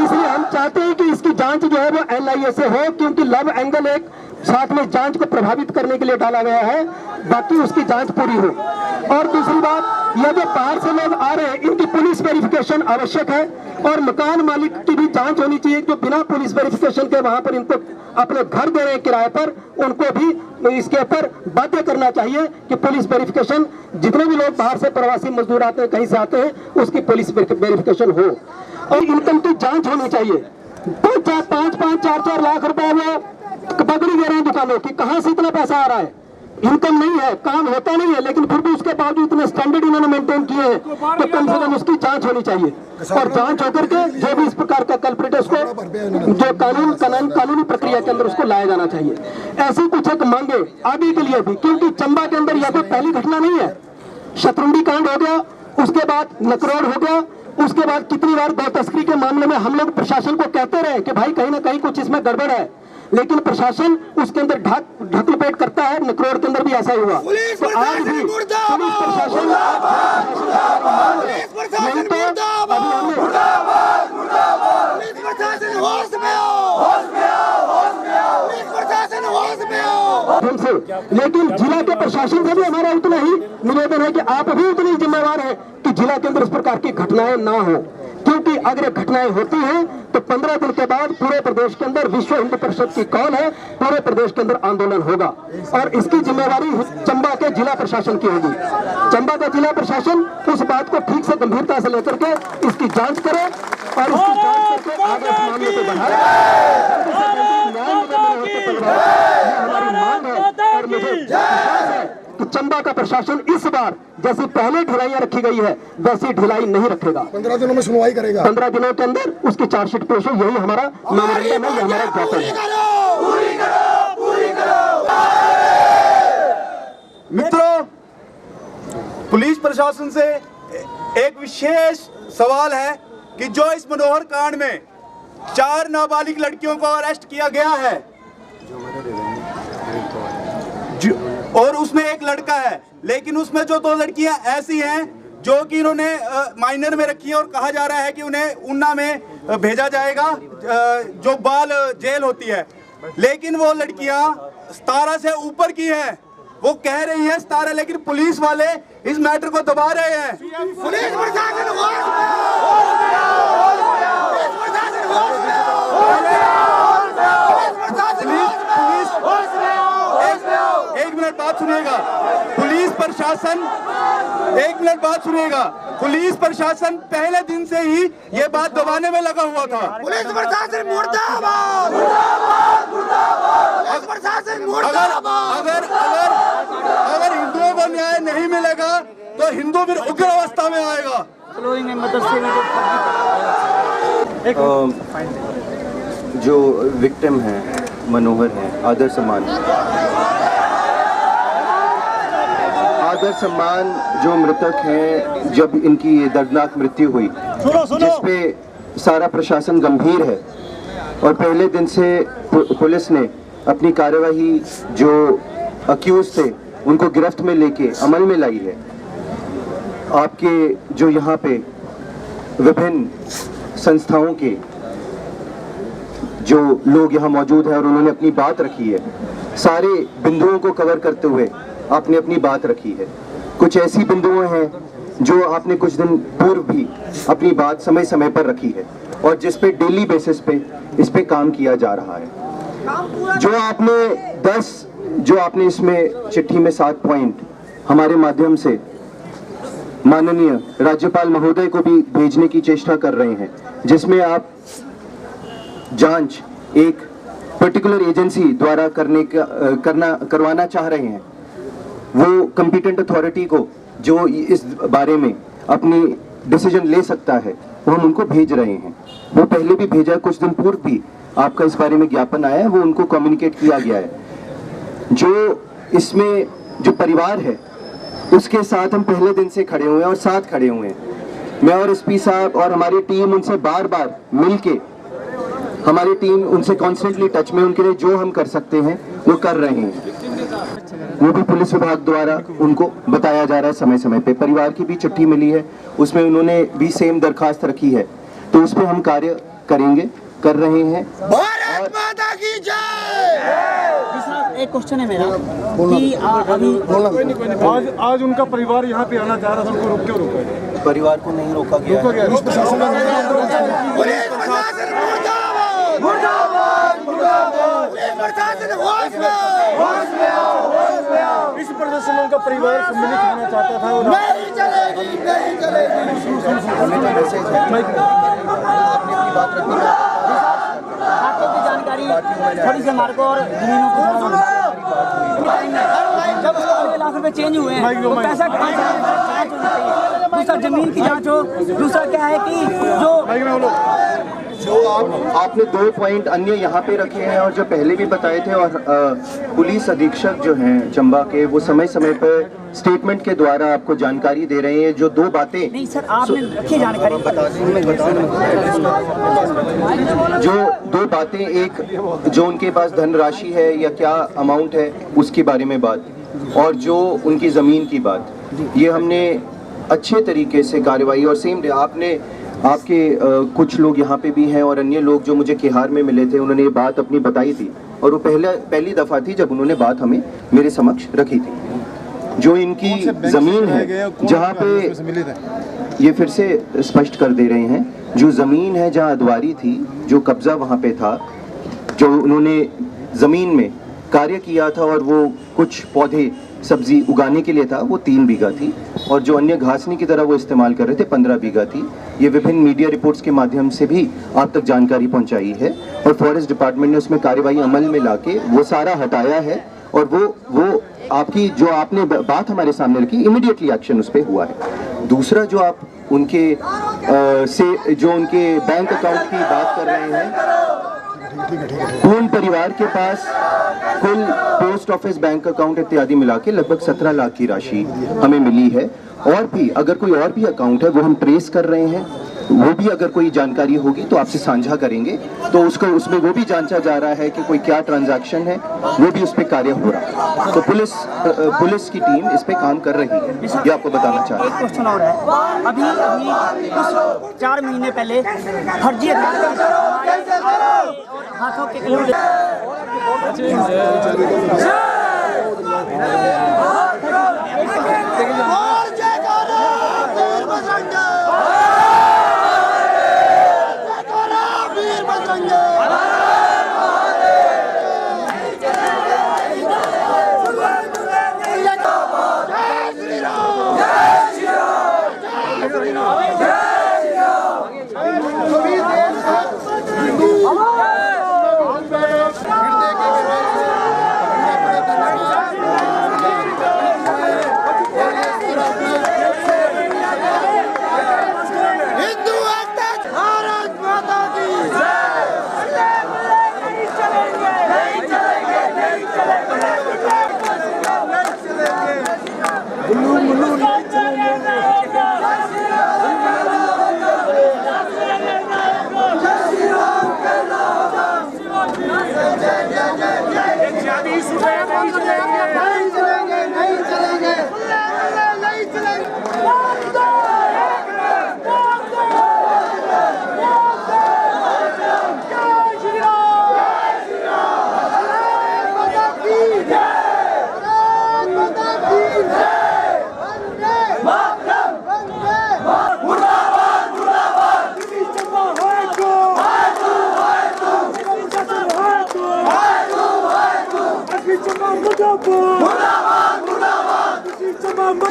इसलिए हम चाहते हैं कि इसकी जांच जो है वो NIA से हो, क्योंकि लव एंगल एक साथ में जांच को प्रभावित करने के लिए डाला गया है, बाकी उसकी जांच पूरी हो। और दूसरी बात, ये जो बाहर से लोग आ रहे हैं इनकी पुलिस वेरिफिकेशन आवश्यक है और मकान मालिक की भी जांच होनी चाहिए जो बिना पुलिस वेरिफिकेशन के वहां पर इनको अपने घर दे रहे हैं किराए पर, उनको भी इसके ऊपर बाध्य करना चाहिए कि पुलिस वेरिफिकेशन, जितने भी लोग बाहर से प्रवासी मजदूर आते हैं, कहीं से आते हैं, उसकी पुलिस वेरिफिकेशन हो। और इनकम की जांच होनी चाहिए। 5-5, 4-4 लाख रुपए वो पकड़ी दे रहे हैं दुकानों की, कहां से इतना पैसा आ रहा है? इनकम नहीं है, काम होता नहीं है, लेकिन फिर भी उसके बावजूद इतने स्टैंडर्ड इन्होंने मेंटेन किए हैं, तो कम से कम उसकी जांच होनी चाहिए। और जांच होकर के जो भी इस प्रकार का कल्प्रिट है उसको जो कानूनी प्रक्रिया के अंदर उसको लाया जाना चाहिए। ऐसी कुछ एक मांगे आगे के लिए भी, क्योंकि चंबा के अंदर यह तो पहली घटना नहीं है। शतरुंडी कांड हो गया, उसके बाद नकरोड़ हो गया, उसके बाद कितनी बार गौ तस्करी के मामले में हम लोग प्रशासन को कहते रहे कि भाई कहीं ना कहीं कुछ इसमें गड़बड़ है, लेकिन प्रशासन उसके अंदर ढक लपेट करता है। नकरोड़ के अंदर भी ऐसा ही हुआ। तो आज भी पुलिस प्रशासन लेकिन जिला के प्रशासन से भी हमारा उतना ही निवेदन है कि आप भी उतनी जिम्मेवार है कि जिला के अंदर इस प्रकार की घटनाएं ना हो, क्योंकि अगर घटनाएं होती हैं तो 15 दिन के बाद पूरे प्रदेश के अंदर विश्व हिंदू परिषद की कॉल है, पूरे प्रदेश के अंदर आंदोलन होगा और इसकी जिम्मेवारी चंबा के जिला प्रशासन की होगी। चंबा का जिला प्रशासन उस बात को ठीक से गंभीरता से लेकर के इसकी जांच करे और इसकी जांच करके आगे इस मामले को बढ़ाए। हमारी मांग है और मुझे विश्वास है कि चंबा का प्रशासन इस बार जैसी पहले ढिलाइयां रखी गई है वैसी ढिलाई नहीं रखेगा। 15 दिनों में सुनवाई करेगा। 15 दिनों के अंदर उसकी चार्जशीट पेश हो, यही हमारा मेमोरेंडम है, हमारा ज्ञापन है। मित्रों, पुलिस प्रशासन से एक विशेष सवाल है कि जो इस मनोहर कांड में 4 नाबालिग लड़कियों को अरेस्ट किया गया है और उसमें एक लड़का है, लेकिन उसमें जो 2 लड़कियां ऐसी हैं जो कि इन्होंने माइनर में रखी है और कहा जा रहा है कि उन्हें उन्ना में भेजा जाएगा जो बाल जेल होती है, लेकिन वो लड़कियां 17 से ऊपर की हैं। वो कह रही हैं 17, लेकिन पुलिस वाले इस मैटर को दबा रहे हैं। पुलिस प्रशासन एक मिनट बात सुनिएगा। पुलिस प्रशासन एक मिनट बात सुनिएगा। पुलिस प्रशासन पहले दिन से ही ये बात दबाने में लगा हुआ था। पुलिस प्रशासन मुर्दाबाद, पुलिस प्रशासन मुर्दाबाद। अगर हिंदुओं को न्याय नहीं मिलेगा तो हिंदू फिर उग्र अवस्था में आएगा। जो विक्टिम है मनोहर है, आदर सम्मान जो मृतक हैं, जब इनकी दर्दनाक मृत्यु हुई जिस पे सारा प्रशासन गंभीर है और पहले दिन से पुलिस ने अपनी कार्यवाही जो अक्यूज थे उनको गिरफ्त में लेके अमल में लाई है। आपके जो यहाँ पे विभिन्न संस्थाओं के जो लोग यहाँ मौजूद हैं और उन्होंने अपनी बात रखी है, सारे बिंदुओं को कवर करते हुए आपने अपनी बात रखी है। कुछ ऐसी बिंदुएं हैं जो आपने कुछ दिन पूर्व भी अपनी बात समय समय पर रखी है और जिस पे डेली बेसिस पे इस पे काम किया जा रहा है। जो आपने इसमें चिट्ठी में 7 पॉइंट हमारे माध्यम से माननीय राज्यपाल महोदय को भी भेजने की चेष्टा कर रहे हैं, जिसमें आप जांच एक पर्टिकुलर एजेंसी द्वारा करवाना चाह रहे हैं, वो कॉम्पिटेंट अथॉरिटी को जो इस बारे में अपनी डिसीजन ले सकता है वो हम उनको भेज रहे हैं। वो पहले भी भेजा है, कुछ दिन पूर्व भी आपका इस बारे में ज्ञापन आया है, वो उनको कम्युनिकेट किया गया है। जो इसमें जो परिवार है उसके साथ हम पहले दिन से खड़े हुए हैं और साथ खड़े हुए हैं। मैं और एसपी साहब और हमारी टीम उनसे बार बार मिलके, हमारी टीम उनसे कॉन्स्टेंटली टच में, उनके लिए जो हम कर सकते हैं वो कर रहे हैं। वो भी पुलिस विभाग द्वारा उनको बताया जा रहा है समय समय पे। परिवार की भी चिट्ठी मिली है, उसमें उन्होंने भी सेम दरखास्त रखी है, तो उस पर हम कार्य करेंगे, कर रहे हैं। भारत माता की जय। एक क्वेश्चन है मेरा कि अभी आज उनका परिवार यहाँ पे आना चाह रहा था, उनको रोक क्यों रोका? परिवार को नहीं रोका गया। इस प्रदर्शन में उनका परिवार सम्मिलित होना चाहता था और नहीं चलेगी, नहीं चलेगी। जानकारी थोड़ी सी हमारे को और जमीनों की जब उसको 2 लाख रुपए चेंज हुए हैं तो पैसा दूसरा जमीन की जांच हो, दूसरा क्या है कि जो आपने 2 पॉइंट अन्य यहाँ पे रखे हैं और जो पहले भी बताए थे, और पुलिस अधीक्षक जो हैं चंबा के, वो समय समय पर स्टेटमेंट के द्वारा आपको जानकारी दे रहे हैं। जो 2 बातें नहीं सर, आपने रखी जानकारी जो 2 बातें, एक जो उनके पास धनराशि है या क्या अमाउंट है उसके बारे में बात, और जो उनकी ज़मीन की बात, ये हमने अच्छे तरीके से कार्रवाई और सेम आपके कुछ लोग यहाँ पे भी हैं और अन्य लोग जो मुझे किहार में मिले थे, उन्होंने ये बात अपनी बताई थी और वो पहली दफ़ा थी जब उन्होंने बात हमें मेरे समक्ष रखी थी। जो इनकी ज़मीन है जहाँ पे, ये फिर से स्पष्ट कर दे रहे हैं, जो ज़मीन है जहाँ अदवारी थी, जो कब्ज़ा वहाँ पे था, जो उन्होंने ज़मीन में कार्य किया था और वो कुछ पौधे सब्जी उगाने के लिए था, वो 3 बीघा थी, और जो अन्य घासनी की तरह वो इस्तेमाल कर रहे थे 15 बीघा थी। ये विभिन्न मीडिया रिपोर्ट्स के माध्यम से भी आप तक जानकारी पहुंचाई है और फॉरेस्ट डिपार्टमेंट ने उसमें कार्रवाई अमल में लाके वो सारा हटाया है और वो आपकी जो आपने बात हमारे सामने रखी, इमीडिएटली एक्शन उस पर हुआ है। दूसरा जो आप उनके जो उनके बैंक अकाउंट की बात कर रहे हैं, पूर्ण परिवार के पास कुल पोस्ट ऑफिस, बैंक अकाउंट इत्यादि मिला के लगभग 17 लाख की राशि हमें मिली है। और भी अगर कोई और भी अकाउंट है वो हम ट्रेस कर रहे हैं, वो भी अगर कोई जानकारी होगी तो आपसे साझा करेंगे। तो उसमें वो भी जांचा जा रहा है कि कोई क्या ट्रांजैक्शन है, वो भी उस पर कार्य हो रहा है। तो पुलिस की टीम इस पे काम कर रही है, ये आपको बताना चाह रहा हूं। एक क्वेश्चन और है, अभी कुछ 4 महीने पहले फर्जी हाथों के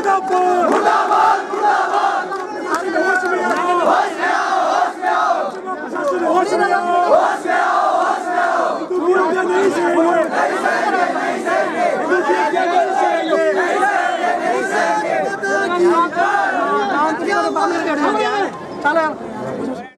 मुर्दाबाद